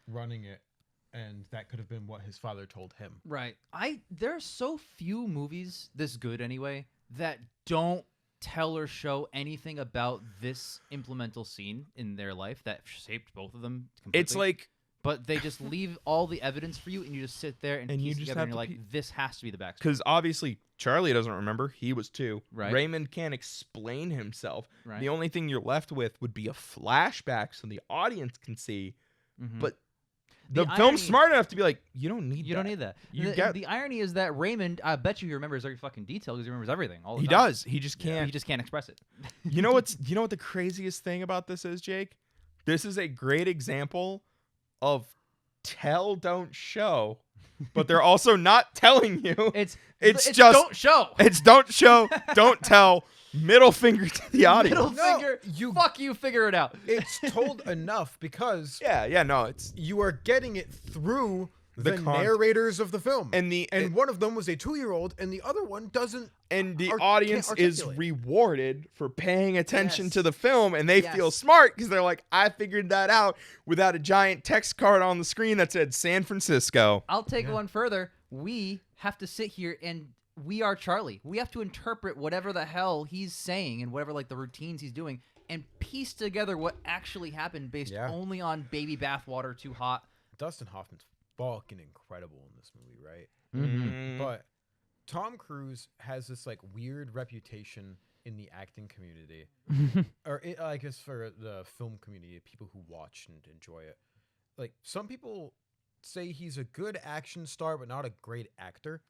S2: running it, and that could have been what his father told him.
S1: Right. There are so few movies this good anyway that don't tell or show anything about this implemental scene in their life that shaped both of them completely.
S3: It's like,
S1: but they just leave all the evidence for you, and you just sit there and
S3: you
S1: piece
S3: just
S1: together,
S3: have
S1: and you're
S3: to
S1: like, this has to be the backstory.
S3: because obviously Charlie doesn't remember. He was 2.
S1: Right.
S3: Raymond can't explain himself.
S1: Right.
S3: The only thing you're left with would be a flashback so the audience can see.
S1: Mhm.
S3: But
S1: The
S3: the film's
S1: irony-
S3: smart enough to be like, you don't need that.
S1: You don't need that.
S3: You
S1: the,
S3: get-
S1: the irony is that Raymond, I bet you he remembers every fucking detail because he remembers everything. All the
S3: He
S1: time.
S3: does. He just
S1: Yeah.
S3: can't.
S1: He just can't express it.
S3: You know what the craziest thing about this is, Jake? This is a great example of tell, don't show, but they're also not telling you.
S1: It's
S3: It's just-
S1: don't show.
S3: It's don't show, don't tell, middle finger to the audience.
S1: Middle
S2: No,
S1: finger.
S2: you-
S1: Fuck you. Figure it out.
S2: It's told enough because
S3: Yeah, no, it's
S2: you are getting it through
S3: The
S2: the
S3: con-
S2: narrators of the film.
S3: and
S2: one of them was a 2-year-old, and the other one doesn't.
S3: the
S2: can't
S3: audience is
S2: articulate.
S3: rewarded for paying attention
S1: Yes.
S3: to the film, and they feel
S1: Yes.
S3: smart because they're like, I figured that out without a giant text card on the screen that said San Francisco.
S1: I'll take one further. We have to sit here and we are Charlie. We have to interpret whatever the hell he's saying and whatever like the routines he's doing and piece together what actually happened based
S2: Yeah.
S1: only on baby bathwater too hot.
S2: Dustin Hoffman's fucking incredible in this movie, right?
S3: Mm.
S2: But Tom Cruise has this like weird reputation in the acting community, or I guess for the film community, people who watch and enjoy it. Like some people say he's a good action star, but not a great actor.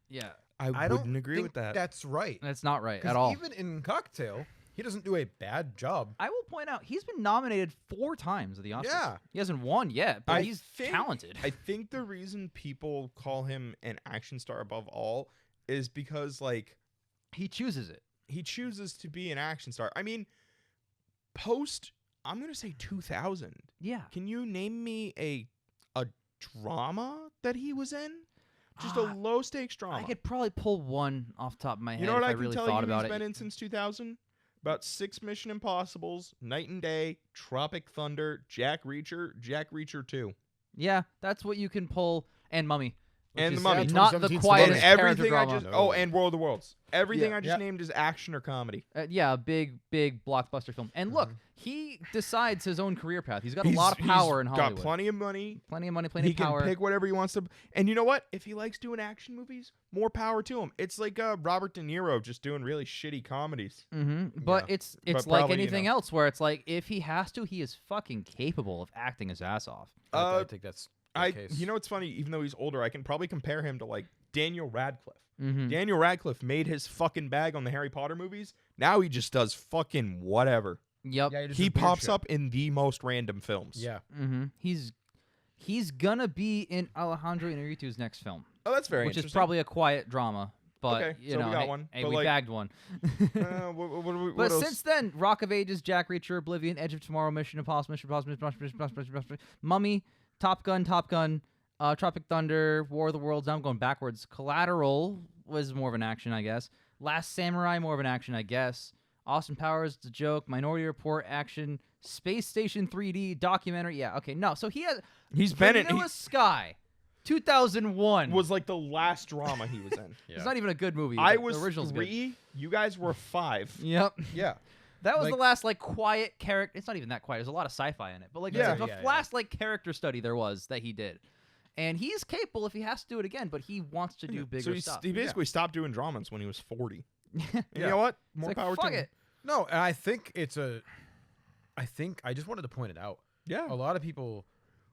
S1: Yeah,
S2: I
S3: wouldn't
S2: don't
S3: agree
S2: think
S3: with that.
S2: That's right.
S1: that's not right
S2: 'Cause
S1: at all.
S2: Even in Cocktail, he doesn't do a bad job.
S1: I will point out he's been nominated 4 times at the Oscars.
S2: Yeah.
S1: He hasn't won yet, but
S3: I
S1: he's
S3: think-
S1: talented.
S3: I think the reason people call him an action star above all is because like
S1: He chooses it.
S3: he chooses to be an action star. I mean, post I'm gonna say 2000.
S1: Yeah.
S3: Can you name me a drama that he was in? Just a low stakes drama.
S1: I could probably pull one off the top of my head
S3: You know what
S1: if
S3: I
S1: I
S3: can
S1: really
S3: tell
S1: thought
S3: you
S1: about
S3: he's
S1: it.
S3: been in since 2000? About 6 Mission Impossibles, Night and Day, Tropic Thunder, Jack Reacher 2.
S1: Yeah, that's what you can pull. And Mummy. which
S3: And The
S1: is
S3: Mummy.
S1: Not the
S2: 2017
S1: quietest
S3: And
S1: character
S3: everything I
S1: drama.
S3: just
S2: No.
S3: and World of Worlds. Everything
S2: Yeah.
S3: I just named is action or comedy.
S1: Yeah, a big blockbuster film. And look, he decides his own career path. He's got a
S3: He's-
S1: lot of power in
S3: he's
S1: Hollywood.
S3: Got plenty of money.
S1: Plenty of money, plenty
S3: He
S1: of power.
S3: can pick whatever he wants to. And you know what? If he likes doing action movies, more power to him. It's like Robert De Niro just doing really shitty comedies.
S1: But
S2: Yeah.
S1: it's
S3: But
S1: like
S3: probably, you
S1: anything
S3: know.
S1: else where it's like if he has to, he is fucking capable of acting his ass off.
S2: I think that's the case.
S3: You know what's funny? Even though he's older, I can probably compare him to like Daniel Radcliffe.
S1: Mm-hmm.
S3: Daniel Radcliffe made his fucking bag on the Harry Potter movies. Now he just does fucking whatever.
S1: Yep.
S2: Yeah, just
S3: He
S2: does weird
S3: pops
S2: shit.
S3: up in the most random films.
S2: Yeah.
S1: Mm-hmm. He's gonna be in Alejandro Inarritu's next film,
S3: Oh, that's very
S1: which is
S3: interesting.
S1: probably a quiet drama. But
S3: Okay,
S1: you
S3: so we
S1: know,
S3: got
S1: hey,
S3: one,
S1: hey,
S3: but,
S1: we
S3: like-
S1: bagged one.
S3: What
S1: But
S3: else?
S1: since then, Rock of Ages, Jack Reacher, Oblivion, Edge of Tomorrow, Mission Impossible, Mummy, Top Gun, Tropic Thunder, War of the Worlds. Now I'm going backwards. Collateral was more of an action, I guess. Last Samurai, more of an action, I guess. Austin Powers, The Joke, Minority Report, action. Space Station 3D, documentary. Yeah, okay, no. So
S3: he's been in.
S1: Vanilla Sky, 2001.
S3: Was like the last drama he was in.
S1: It's not even a good movie.
S3: I
S1: but
S3: was
S1: the original's
S3: 3. You guys were 5.
S1: good. Yep.
S2: Yeah.
S1: That was
S2: Like-
S1: the last like quiet character. It's not even that quiet. There's a lot of sci-fi in it, but like
S3: Yeah.
S1: it's the
S2: Yeah, yeah.
S1: last like character study there was that he did, and he's capable if he has to do it again. But he wants to do bigger
S3: So
S1: stuff.
S3: he basically stopped doing dramas when he was 40. And
S2: Yeah.
S3: you know what?
S1: It's
S3: More
S1: like,
S3: power
S1: fuck
S3: to him.
S1: it.
S2: No, and I think I just wanted to point it out.
S3: Yeah.
S2: A lot of people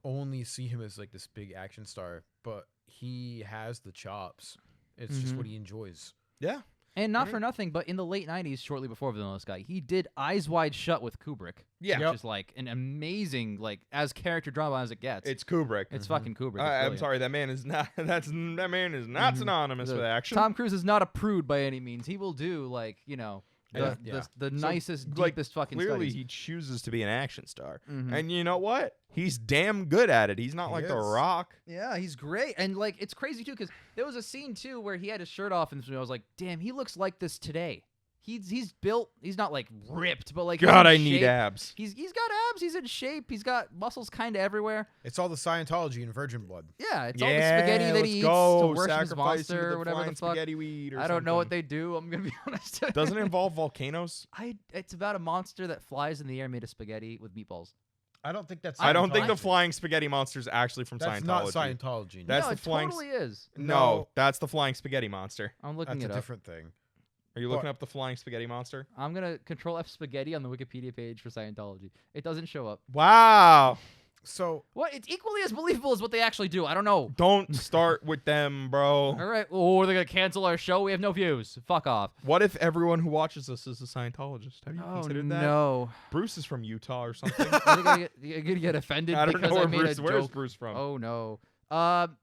S2: only see him as like this big action star, but he has the chops. It's just
S1: Mhm.
S2: what he enjoys.
S3: Yeah.
S1: And not
S2: Right.
S1: for nothing, but in the late '90s, shortly before Vanilla Sky, he did Eyes Wide Shut with Kubrick.
S3: Yeah.
S1: Which is like an amazing like as character drama as it gets.
S3: It's Kubrick.
S1: It's fucking Kubrick. It's
S3: I'm
S1: brilliant.
S3: sorry, that man is not. That man is not synonymous
S1: The-
S3: with action.
S1: Tom Cruise is not a prude by any means. He will do like
S2: Yeah.
S1: the nicest,
S3: like,
S1: deepest fucking
S3: Clearly,
S1: studies.
S3: he chooses to be an action star,
S1: Mhm.
S3: and you know what? He's damn good at it. He's not
S2: He
S3: like The
S2: is.
S3: Rock.
S1: Yeah, he's great, and like it's crazy too because there was a scene too where he had his shirt off, and I was like, "Damn, he looks like this today." He's built. He's not like ripped, but like
S3: God,
S1: he's
S3: I
S1: in
S3: need
S1: shape.
S3: abs.
S1: He's got abs. He's in shape. He's got muscles kind of everywhere.
S2: It's all the Scientology and virgin blood.
S1: Yeah, it's all the spaghetti that he eats to worship his monster or whatever the fuck.
S3: Spaghetti weed or
S1: I don't know what
S3: something.
S1: they do. I'm gonna be honest.
S3: Doesn't it involve volcanoes?
S1: It's about a monster that flies in the air made of spaghetti with meatballs.
S2: I don't think that's.
S3: I don't think the
S2: Scientology.
S3: flying spaghetti monster is actually from
S2: That's
S3: Scientology.
S2: not Scientology.
S3: That's
S1: no,
S3: the
S1: it
S3: flying.
S1: totally is.
S3: No, that's the flying spaghetti monster.
S1: I'm looking
S2: That's
S1: it
S2: a
S1: up.
S2: different thing.
S3: Are you looking up the flying spaghetti monster?
S1: I'm gonna Control F spaghetti on the Wikipedia page for Scientology. It doesn't show up.
S3: Wow.
S2: So
S1: What? It's equally as believable as what they actually do. I don't know.
S3: Don't start with them, bro.
S1: All right. Oh, they're gonna cancel our show. We have no views. Fuck off.
S3: What if everyone who watches this is a Scientologist? Have you
S1: Oh
S3: considered that?
S1: no.
S3: Bruce is from Utah or something.
S1: You're gonna get offended
S3: I don't
S1: because
S3: know where
S1: I made
S3: Bruce.
S1: a
S3: Where's
S1: joke.
S3: Bruce from?
S1: Oh no.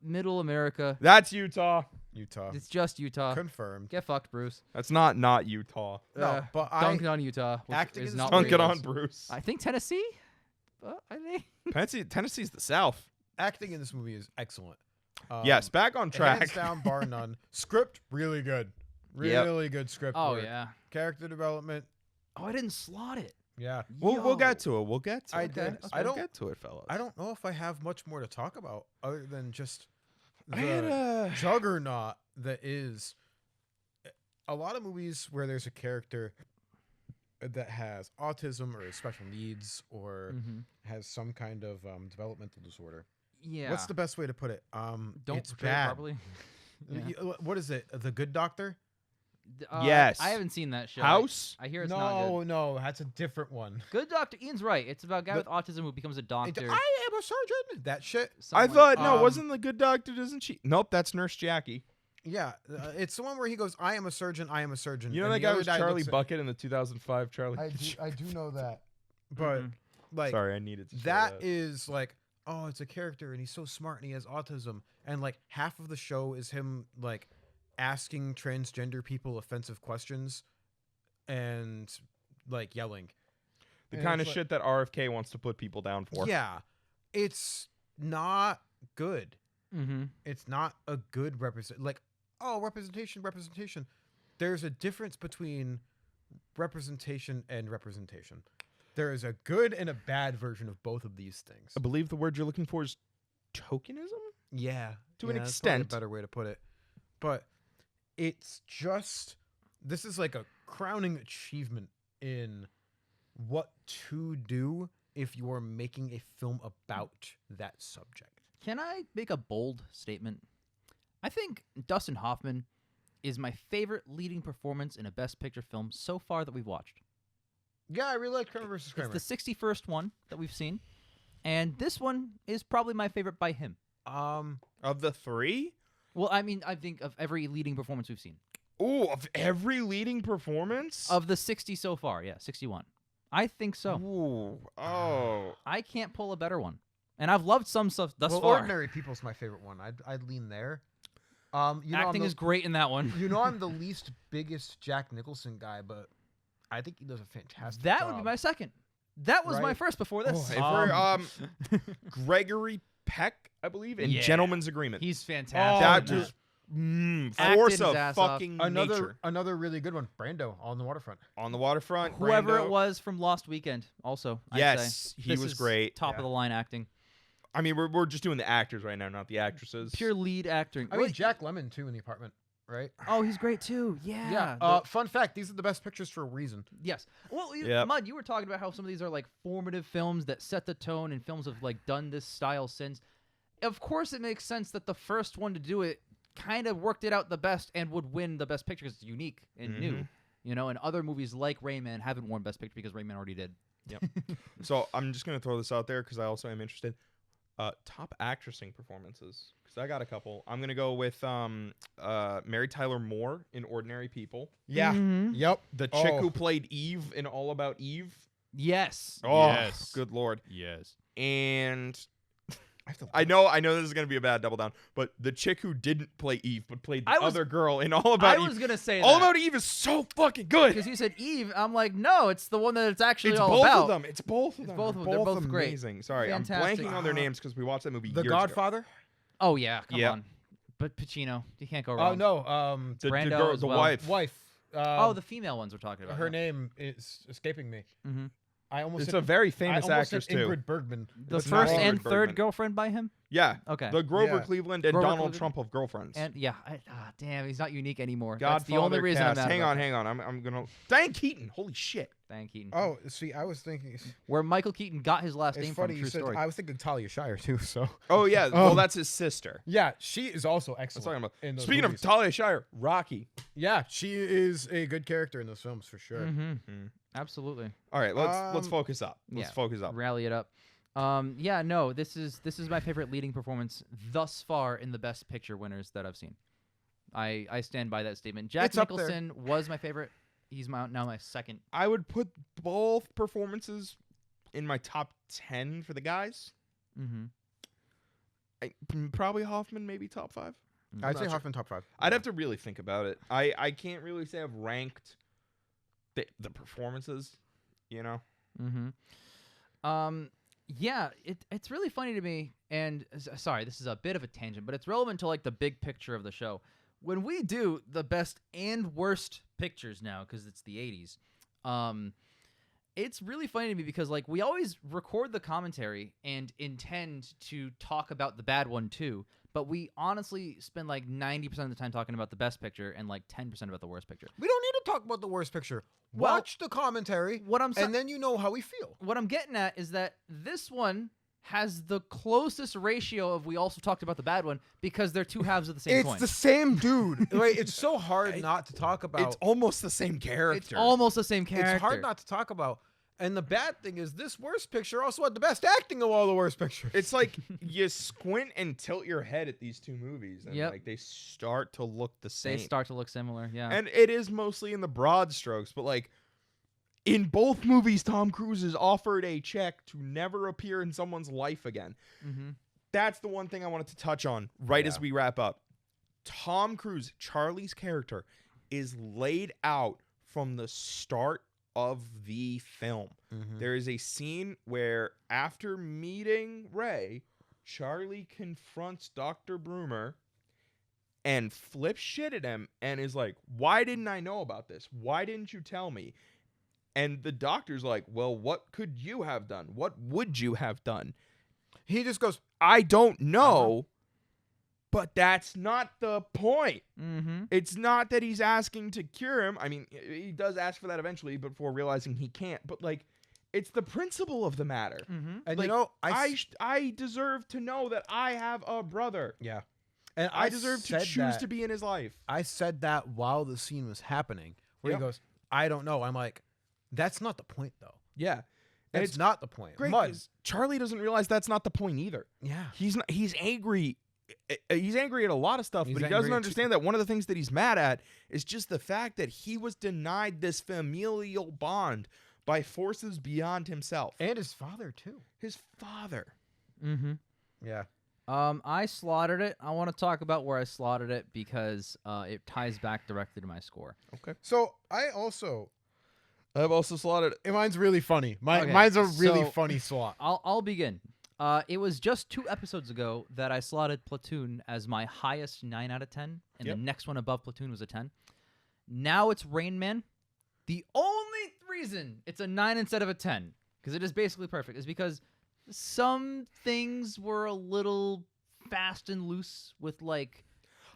S1: Middle America.
S3: That's Utah.
S2: Utah
S1: It's just Utah.
S2: confirmed.
S1: Get fucked, Bruce.
S3: That's not Utah.
S2: No, but
S1: Dunk it on Utah. Which
S2: acting
S1: is
S2: in
S1: not
S2: this
S3: Dunk it
S1: where
S3: on
S1: is.
S3: Bruce.
S1: I think Tennessee. I think.
S3: Tennessee's the South.
S2: acting in this movie is excellent.
S3: Yes, back on track.
S2: Hands down, bar none. Script really good. Really good script.
S1: Oh
S2: work.
S1: yeah.
S2: Character development.
S1: Oh, I didn't slot it.
S2: Yeah.
S3: We'll get to it. We'll get to it.
S2: I did.
S3: guys.
S2: I
S3: We'll
S2: don't-
S3: get to it, fellas.
S2: I don't know if I have much more to talk about other than just
S3: I had
S2: the
S3: a
S2: juggernaut that is a lot of movies where there's a character that has autism or special needs or has some kind of developmental disorder.
S1: Yeah.
S2: What's the best way to put it?
S1: Don't
S2: it's
S1: portray it
S2: bad.
S1: properly. Yeah.
S2: What is it? The Good Doctor?
S3: Yes.
S1: I haven't seen that show.
S3: House.
S1: I hear it's not good.
S2: No, that's a different one.
S1: Good Doctor Ian's right. It's about a guy
S2: The-
S1: with autism who becomes a doctor.
S2: I am a surgeon. That shit.
S3: I
S1: Someone-
S3: thought no,
S2: Um,
S3: wasn't the good doctor? Doesn't she? Nope, that's Nurse Jackie.
S2: Yeah, it's the one where he goes, "I am a surgeon. I am a surgeon."
S3: You know
S2: and
S3: that
S2: the
S3: guy
S2: other
S3: was
S2: guy
S3: Charlie
S2: looks at-
S3: Bucket in the 2005 Charlie.
S2: I do know that, but
S1: Mhm.
S2: like
S3: Sorry, I needed to. Say
S2: that is like, oh, it's a character and he's so smart and he has autism, and like half of the show is him like asking transgender people offensive questions and like yelling.
S3: the
S2: and
S3: kind of
S2: it's like-
S3: shit that RFK wants to put people down for.
S2: Yeah, it's not good.
S1: Mhm.
S2: It's not a good representation. There's a difference between representation and representation. There is a good and a bad version of both of these things.
S3: I believe the word you're looking for is tokenism.
S2: Yeah,
S3: To an
S2: that's probably
S3: extent.
S2: a better way to put it. But it's just, this is like a crowning achievement in what to do if you're making a film about that subject.
S1: Can I make a bold statement? I think Dustin Hoffman is my favorite leading performance in a Best Picture film so far that we've watched.
S2: Yeah, I really like Kramer versus Kramer.
S1: It's the 61st one that we've seen, and this one is probably my favorite by him.
S3: Of the three?
S1: Well, I mean, I think of every leading performance we've seen.
S3: Ooh, of every leading performance?
S1: Of the 60 so far, yeah, 61. I think so.
S3: Ooh. Oh.
S1: I can't pull a better one. And I've loved some stuff thus
S2: well,
S1: far.
S2: Ordinary People's my favorite one. I'd lean there. You know,
S1: Acting is great in that one.
S2: You know, I'm the least biggest Jack Nicholson guy, but I think he does a fantastic
S1: That
S2: job.
S1: would be my second. That was my
S2: Right?
S1: first before this.
S3: If we're, Gregory Peck, I believe, in
S1: Yeah.
S3: Gentleman's Agreement.
S1: He's
S2: Oh,
S1: fantastic.
S3: that
S1: in
S3: just
S1: Acted
S3: force
S1: his
S3: of
S1: ass off.
S3: fucking
S2: another
S3: nature.
S2: really good one. Brando on the waterfront.
S3: On the waterfront.
S1: Whoever
S3: Brando.
S1: it was from Lost Weekend, also. I'd
S3: Yes,
S1: say.
S3: he
S1: This
S3: was
S1: is
S3: great.
S1: Top
S2: Yeah.
S1: of the line acting.
S3: I mean, we're just doing the actors right now, not the actresses.
S1: Pure lead acting.
S2: I mean, Jack Lemmon too in The Apartment, right?
S1: Oh, he's great too. Yeah.
S2: Yeah. Fun fact: these are the best pictures for a reason.
S1: Yes. Well,
S3: Yep.
S1: Mud, you were talking about how some of these are like formative films that set the tone, and films have like done this style since. Of course, it makes sense that the first one to do it kind of worked it out the best and would win the best picture because it's unique and new. You know, and other movies like Rayman haven't won best picture because Rayman already did.
S3: So I'm just gonna throw this out there because I also am interested. Top actressing performances, because I got a couple. I'm gonna go with Mary Tyler Moore in Ordinary People.
S2: Yeah.
S1: Mhm.
S2: Yep.
S3: The chick
S2: Oh.
S3: who played Eve in All About Eve.
S1: Yes.
S3: Oh,
S1: Yes.
S3: good lord.
S1: Yes.
S3: And
S2: I have to
S3: I know this is gonna be a bad double down, but the chick who didn't play Eve but played the
S1: I was-
S3: other girl in All
S1: I
S3: About Eve.
S1: was gonna say
S3: All
S1: that.
S3: About Eve is so fucking good.
S1: Because you said Eve, I'm like, no, it's the one that it's actually
S3: It's
S1: all
S3: both
S1: about.
S3: of them. It's both of them.
S1: both of them. They're both great.
S3: amazing. Sorry,
S1: Fantastic.
S3: I'm blanking on their names because we watched that movie
S2: The
S3: years ago.
S2: Godfather.
S1: Oh yeah, come
S3: Yep.
S1: on. But Pacino, you can't go
S2: Oh
S1: wrong.
S2: no.
S3: The
S1: Brando
S3: girl,
S1: as
S3: the
S1: well.
S3: wife.
S2: Wife.
S1: The female ones we're talking about.
S2: her name is escaping me.
S1: Mm-hmm.
S2: I almost
S3: It's
S2: said,
S3: a very
S2: I
S3: famous
S2: almost said
S3: actress too.
S2: Ingrid Bergman.
S1: The
S3: It's
S1: first
S3: not
S1: and
S3: Ingrid
S1: third
S3: Bergman.
S1: girlfriend by him.
S3: Yeah.
S1: Okay.
S3: The Grover
S2: Yeah.
S3: Cleveland and
S1: Grover
S3: Donald
S1: Cleveland.
S3: Trump of girlfriends.
S1: And yeah, damn, he's not unique anymore.
S3: Godfather
S1: That's the only reason
S3: cast.
S1: I'm mad
S3: Hang
S1: about
S3: on,
S1: that.
S3: hang on. I'm gonna Diane Keaton. Holy shit.
S1: Diane Keaton.
S2: Oh, see, I was thinking.
S1: Where Michael Keaton got his last
S2: It's
S1: name
S2: funny
S1: from.
S2: you
S1: True
S2: said.
S1: story.
S2: I was thinking Talia Shire too. So
S3: Oh yeah. Well,
S2: Um,
S3: that's his sister.
S2: yeah, she is also
S3: That's
S2: excellent.
S3: what I'm talking
S2: in
S3: about.
S2: those
S3: Speaking
S2: movies.
S3: of Talia Shire, Rocky.
S2: Yeah, she is a good character in those films for sure.
S1: Mm-hmm. Absolutely.
S3: All right, let's
S2: Um,
S3: focus up. Let's
S1: yeah.
S3: focus up.
S1: Rally it up. Yeah, no, this is my favorite leading performance thus far in the Best Picture winners that I've seen. I stand by that statement. Jack
S2: It's up there.
S1: Nicholson was my favorite. He's now my second.
S3: I would put both performances in my top 10 for the guys.
S1: Mm-hmm.
S3: Probably Hoffman, maybe top 5.
S2: I'd
S3: not
S2: say
S3: sure.
S2: Hoffman top 5.
S3: I'd have to really think about it. I can't really say I've ranked the performances, you know?
S1: Mm-hmm. Yeah, it's really funny to me, and sorry, this is a bit of a tangent, but it's relevant to like the big picture of the show. When we do the best and worst pictures now, because it's the 80s, it's really funny to me because like we always record the commentary and intend to talk about the bad one too, but we honestly spend like 90% of the time talking about the best picture and like 10% about the worst picture.
S2: We don't need to talk about the worst picture.
S1: Well,
S2: Watch the commentary, and then you know how we feel.
S1: What I'm getting at is that this one has the closest ratio of we also talked about the bad one because they're two halves of the same
S2: It's
S1: coin.
S2: the same dude. Like, it's so hard not to talk about.
S3: It's almost the same character.
S1: It's almost the same character.
S2: It's hard not to talk about. And the bad thing is this worst picture also had the best acting of all the worst pictures.
S3: It's like you squint and tilt your head at these two movies, and
S1: Yep.
S3: like they start to look the same.
S1: They start to look similar, yeah.
S3: And it is mostly in the broad strokes, but like in both movies, Tom Cruise is offered a check to never appear in someone's life again.
S1: Mm-hmm.
S3: That's the one thing I wanted to touch on right
S2: Yeah.
S3: as we wrap up. Tom Cruise, Charlie's character, is laid out from the start of the film.
S2: Mhm.
S3: There is a scene where after meeting Ray, Charlie confronts Dr. Broomer and flips shit at him and is like, "Why didn't I know about this? Why didn't you tell me?" And the doctor's like, "Well, what could you have done? What would you have done?"
S2: He just goes,
S3: I don't know, but that's not the point.
S1: Mm-hmm.
S3: It's not that he's asking to cure him. I mean, he does ask for that eventually before realizing he can't. But, like, it's the principle of the matter.
S1: Mm-hmm.
S2: and
S3: Like,
S2: you know,
S3: I deserve to know that I have a brother.
S2: yeah, and
S3: I deserve to
S2: said
S3: choose
S2: that-
S3: to be in his life.
S2: I said that while the scene was happening, where
S3: Yep.
S2: he goes, "I don't know." I'm like, that's not the point, though.
S3: Yeah. And
S2: That's
S3: it's
S2: not the point.
S3: great
S2: Mud.
S3: 'cause Charlie doesn't realize that's not the point either.
S2: Yeah.
S3: He's not, he's angry. He's angry at a lot of stuff,
S2: He's
S3: but he
S2: angry
S3: doesn't
S2: at
S3: understand that one of the things that he's mad at is just the fact that he was denied this familial bond by forces beyond himself.
S2: And his father too.
S3: His father.
S1: Mm-hmm.
S2: Yeah.
S1: I slaughtered it. I want to talk about where I slaughtered it because it ties back directly to my score.
S3: Okay.
S2: So I also,
S3: I've also slaughtered.
S2: mine's really funny.
S1: Okay,
S2: Mine's a really
S1: so-
S2: funny slot.
S1: I'll begin. It was just 2 episodes ago that I slotted Platoon as my highest 9 out of 10, and
S3: Yep.
S1: the next one above Platoon was a 10. Now it's Rain Man. The only reason it's a 9 instead of a 10, because it is basically perfect, is because some things were a little fast and loose with like.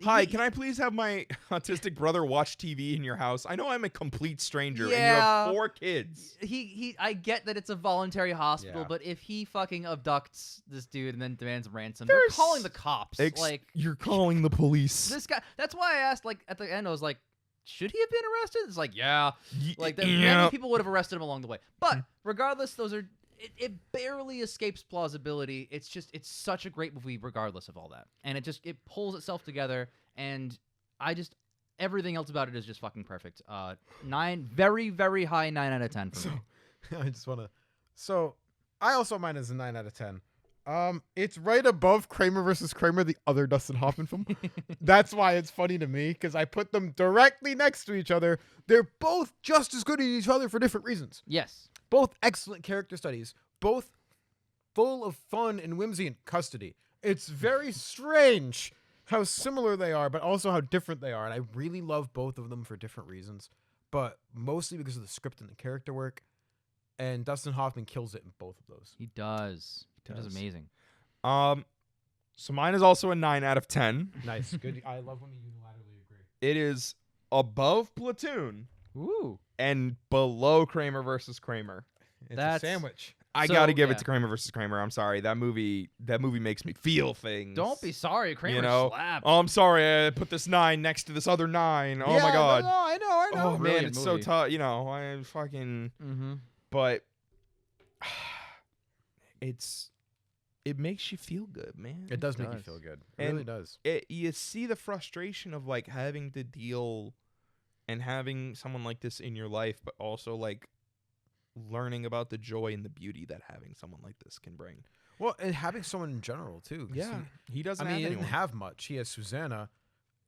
S3: Hi, can I please have my autistic brother watch TV in your house? I know I'm a complete stranger and you
S1: Yeah.
S3: have 4 kids.
S1: I get that it's a voluntary hospital,
S2: Yeah.
S1: but if he fucking abducts this dude and then demands ransom,
S3: There's-
S1: they're calling the cops. Like
S3: You're calling the police.
S1: this guy. That's why I asked. Like at the end, I was like, should he have been arrested? It's like, yeah. Like many people would have arrested him along the way. But regardless, those are. It barely escapes plausibility. It's just it's such a great movie regardless of all that, and it pulls itself together. And everything else about it is just fucking perfect. 9, very very high 9 out of 10 for me.
S2: I just want to. So I also mine is a 9 out of 10. It's right above Kramer versus Kramer, the other Dustin Hoffman film. That's why it's funny to me because I put them directly next to each other. They're both just as good at each other for different reasons.
S1: Yes.
S2: Both excellent character studies, both full of fun and whimsy and custody. It's very strange how similar they are, but also how different they are. And I really love both of them for different reasons, but mostly because of the script and the character work. And Dustin Hoffman kills it in both of those.
S1: He does. He does amazing.
S3: So mine is also a 9 out of 10.
S2: Nice. Good. I love when we unilaterally agree.
S3: It is above Platoon
S1: Ooh.
S3: and below Kramer versus Kramer.
S2: It's
S1: That's-
S2: a sandwich.
S3: I
S1: So,
S3: gotta give
S1: yeah.
S3: it to Kramer versus Kramer. I'm sorry, that movie makes me feel things.
S1: Don't be sorry. Kramer
S3: You know?
S1: slapped.
S3: Oh, I'm sorry. I put this 9 next to this other 9. Oh
S2: Yeah,
S3: my god.
S2: No, I know.
S3: Oh man,
S1: Brilliant
S3: it's
S1: movie.
S3: so tough. You know, I fucking.
S1: Mm-hmm.
S3: But it makes you feel good, man.
S2: It does make you
S1: does.
S2: feel good. It
S3: And
S2: really does.
S3: You see the frustration of like having to deal and having someone like this in your life, but also like learning about the joy and the beauty that having someone like this can bring.
S2: Well, and having someone in general too. 'Cause
S3: he doesn't.
S2: he
S3: have
S2: didn't
S3: anyone.
S2: have much. He has Susanna,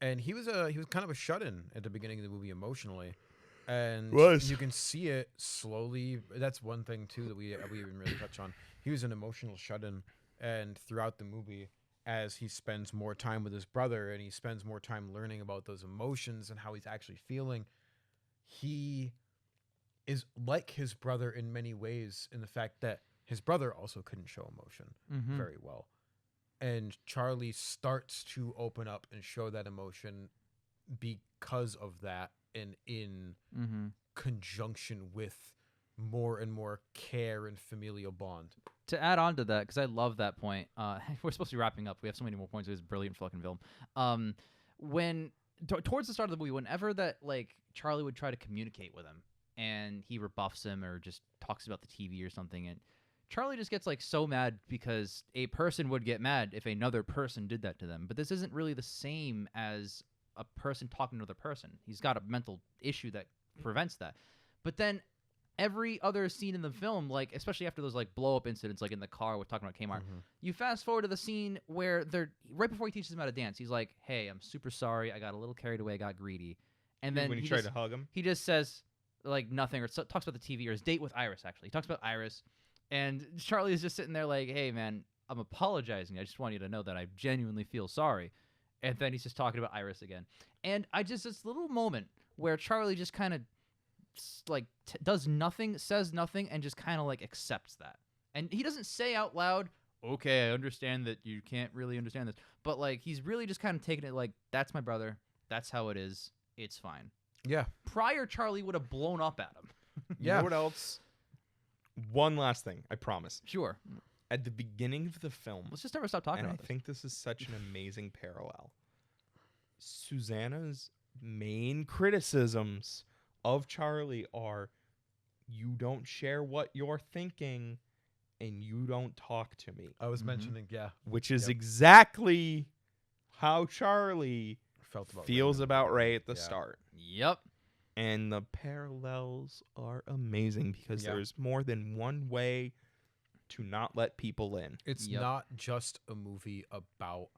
S2: and he was kind of a shut-in at the beginning of the movie emotionally, and
S3: Was.
S2: you can see it slowly. That's one thing too that we didn't really touch on. He was an emotional shut-in, and throughout the movie, as he spends more time with his brother and he spends more time learning about those emotions and how he's actually feeling, he is like his brother in many ways in the fact that his brother also couldn't show emotion
S1: Mm-hmm.
S2: very well. And Charlie starts to open up and show that emotion because of that and in
S1: Mm-hmm.
S2: conjunction with more and more care and familial bond.
S1: To add on to that, because I love that point, we're supposed to be wrapping up. We have so many more points. It was a brilliant fucking film. When towards the start of the movie, whenever that like Charlie would try to communicate with him, and he rebuffs him or just talks about the TV or something, and Charlie just gets like so mad because a person would get mad if another person did that to them. But this isn't really the same as a person talking to another person. He's got a mental issue that prevents that. But then every other scene in the film, like especially after those like blow up incidents, like in the car with talking about Kmart, you fast forward to the scene where they're right before he teaches him how to dance. He's like, "Hey, I'm super sorry. I got a little carried away. I got greedy." And then
S3: when he tried to hug him.
S1: he just says like nothing, or talks about the TV or his date with Iris. Actually, he talks about Iris, and Charlie is just sitting there like, "Hey, man, I'm apologizing. I just want you to know that I genuinely feel sorry." And then he's just talking about Iris again, and I just this little moment where Charlie just kind of like does nothing, says nothing, and just kind of like accepts that, and he doesn't say out loud, "Okay, I understand that you can't really understand this," but like he's really just kind of taking it like, "That's my brother. That's how it is. It's fine."
S2: Yeah.
S1: Prior, Charlie would have blown up at him.
S3: You know what else? One last thing, I promise.
S1: Sure.
S3: At the beginning of the film,
S1: Let's just never stop talking
S3: and I
S1: about this.
S3: think this is such an amazing parallel. Susanna's main criticisms of Charlie are, you don't share what you're thinking and you don't talk to me.
S2: I was
S1: Mhm.
S2: mentioning,
S3: Which is
S2: Yep.
S3: exactly how Charlie
S2: felt about
S3: feels
S2: Ray.
S3: about Ray at the
S2: Yeah.
S3: start.
S1: Yep.
S3: And the parallels are amazing because
S2: Yeah.
S3: there's more than one way to not let people in.
S2: It's
S1: Yep.
S2: not just a movie about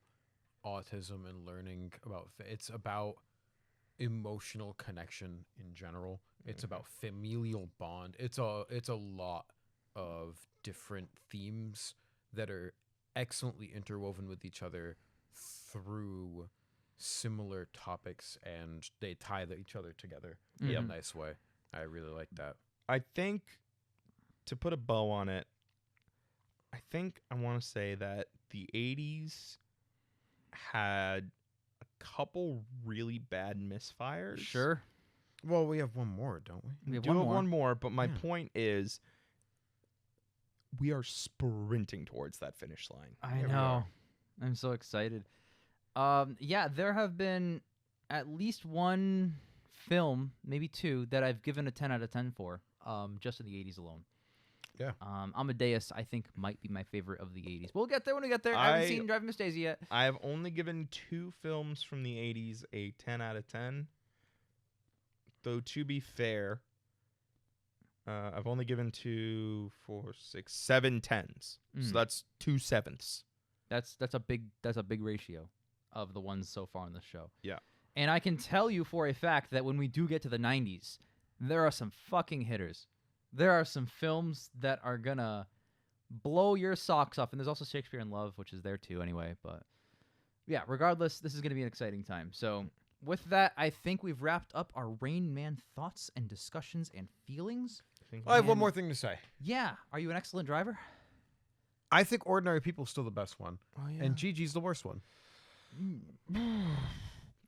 S2: autism and learning about it's about emotional connection in general. It's about familial bond. It's a lot of different themes that are excellently interwoven with each other through similar topics, and they tie each other together in a
S1: Mhm.
S2: nice way. I really like that.
S3: I think, to put a bow on it, I think I want to say that the 80s had a couple really bad misfires.
S1: Sure.
S2: Well, we have one more, don't we?
S1: We have
S3: Do
S1: one
S3: have
S1: more.
S3: one more, but my
S2: Yeah.
S3: point is we are sprinting towards that finish line.
S1: I
S2: Yeah, we
S1: know.
S2: are.
S1: I'm so excited. Yeah, there have been at least one film, maybe two, that I've given a 10 out of 10 for, just in the 80s alone.
S2: Yeah.
S1: Amadeus, I think, might be my favorite of the 80s. We'll get there when we get there. I haven't
S3: I-
S1: seen Driving Miss Daisy yet.
S3: I have only given 2 films from the 80s a 10 out of 10. Though, to be fair, I've only given 2, 4, 6, 7 10s.
S1: Mm.
S3: So that's 2 7ths.
S1: That's a big ratio of the ones so far on the show.
S3: Yeah.
S1: And I can tell you for a fact that when we do get to the 90s, there are some fucking hitters. There are some films that are gonna blow your socks off, and there's also Shakespeare in Love, which is there too anyway. But Yeah, regardless, this is going to be an exciting time. So, with that, I think we've wrapped up our Rain Man thoughts and discussions and feelings.
S2: I have one
S1: And-
S2: more thing to say.
S1: Yeah. Are you an excellent driver?
S2: I think Ordinary People's still the best one,
S3: Oh, yeah.
S2: and Gigi's the worst one.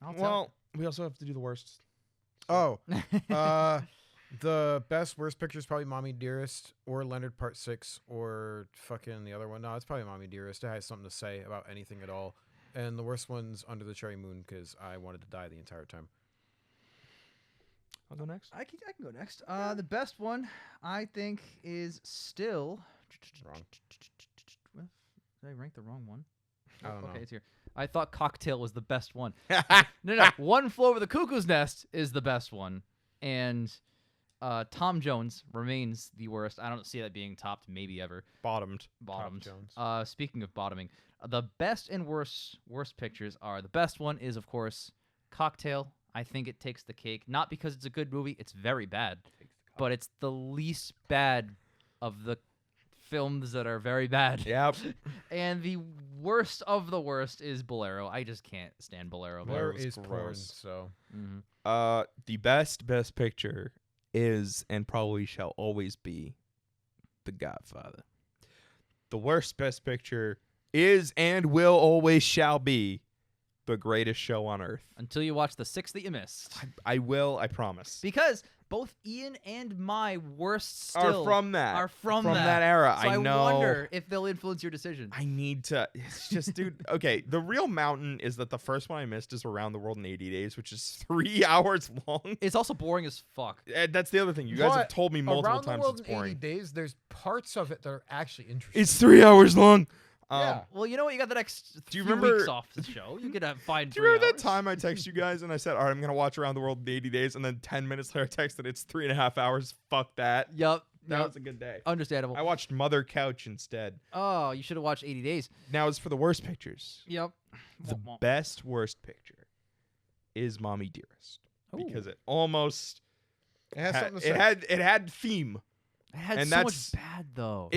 S1: I'll tell.
S3: Well, we also have to do the worst.
S2: Oh, the best worst picture is probably Mommy Dearest or Leonard Part 6 or fucking the other one. No, it's probably Mommy Dearest. It has something to say about anything at all. And the worst one's Under the Cherry Moon because I wanted to die the entire time.
S3: I'll go next.
S1: I can go next. The best one, I think, is still...
S2: Wrong.
S1: Did I rank the wrong one?
S2: I don't know.
S1: Okay, it's here. I thought Cocktail was the best one. No. One Flew Over the Cuckoo's Nest is the best one. And Tom Jones remains the worst. I don't see that being topped maybe ever.
S3: Bottomed.
S1: Bottomed.
S2: Jones.
S1: Speaking of bottoming, the best and worst pictures are, the best one is, of course, Cocktail. I think it takes the cake. Not because it's a good movie. It's very bad. But it's the least bad of the films that are very bad.
S3: Yep.
S1: And the worst of the worst is Bolero. I just can't stand Bolero.
S2: There
S3: was
S2: is porn,
S3: gross.
S2: so
S3: The best picture is and probably shall always be The Godfather. The worst best picture is and will always shall be The Greatest Show on Earth.
S1: Until you watch the 6 that you missed.
S3: I will, I promise.
S1: Because both Ian and my worst still
S3: Are from that.
S1: are from
S3: that era.
S1: So
S3: I know.
S1: wonder if they'll influence your decision.
S3: I need to. It's just, dude. Okay, the real mountain is that the first one I missed is Around the World in 80 Days, which is 3 hours long.
S1: It's also boring as fuck.
S3: That's the other thing. You guys have
S2: But
S3: told me multiple
S2: Around the
S3: times
S2: World
S3: it's
S2: in 80
S3: boring.
S2: Days, there's parts of it that are actually interesting.
S3: It's 3 hours long.
S2: Yeah.
S1: Well, you know what? You got the next
S3: Do you
S1: few
S3: remember-
S1: weeks off the show. You could find.
S3: Do you remember
S1: 3
S3: that time I texted you guys and I said, all right, I'm going to watch Around the World in 80 Days, and then 10 minutes later I texted, it's 3.5 hours. Fuck that.
S1: Yup.
S3: That was a good day.
S1: Understandable.
S3: I watched Mother Couch instead.
S1: Oh, you should have watched 80 Days.
S3: Now, as for the worst pictures,
S1: Yep.
S3: the best worst picture is Mommy Dearest. Because it almost
S2: It has something to say.
S3: it had theme.
S1: It had
S3: and
S1: so
S3: that's-
S1: much bad though.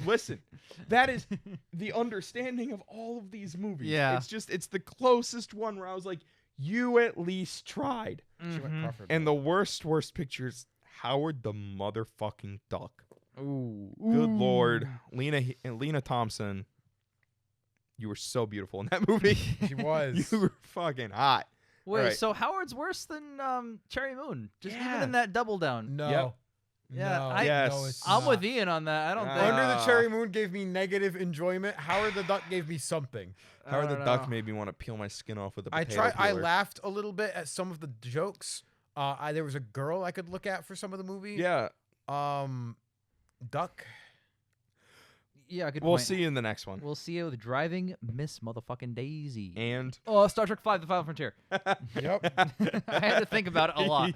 S3: Listen, that is the understanding of all of these movies.
S1: Yeah.
S3: It's the closest one where I was like, you at least tried.
S2: She went
S1: Mhm.
S2: Crawford.
S3: And the worst pictures, Howard the motherfucking Duck.
S1: Ooh.
S3: Good Lord. Lena Thompson, you were so beautiful in that movie.
S2: She was.
S3: You were fucking hot.
S1: Wait,
S3: Alright.
S1: so Howard's worse than Cherry Moon? Just
S3: Yeah.
S1: even in that double down.
S2: No.
S3: Yep.
S1: Yeah,
S2: no,
S3: Yes.
S2: no, it's
S1: I'm
S2: not.
S1: with Ian on that. I don't think.
S2: Under the
S3: Ah.
S2: Cherry Moon gave me negative enjoyment. Howard the Duck gave me something.
S3: Howard the
S1: don't
S3: Duck
S1: know.
S3: made me want to peel my skin off with a
S2: I
S3: potato
S2: I
S3: peeler.
S2: laughed a little bit at some of the jokes. There was a girl I could look at for some of the movie.
S3: Yeah.
S2: Duck.
S1: Yeah, good
S3: We'll
S1: point.
S3: see you in the next one.
S1: We'll see you with Driving Miss Motherfucking Daisy.
S3: And
S1: Oh, Star Trek V: The Final Frontier.
S2: Yep.
S1: I had to think about it a lot.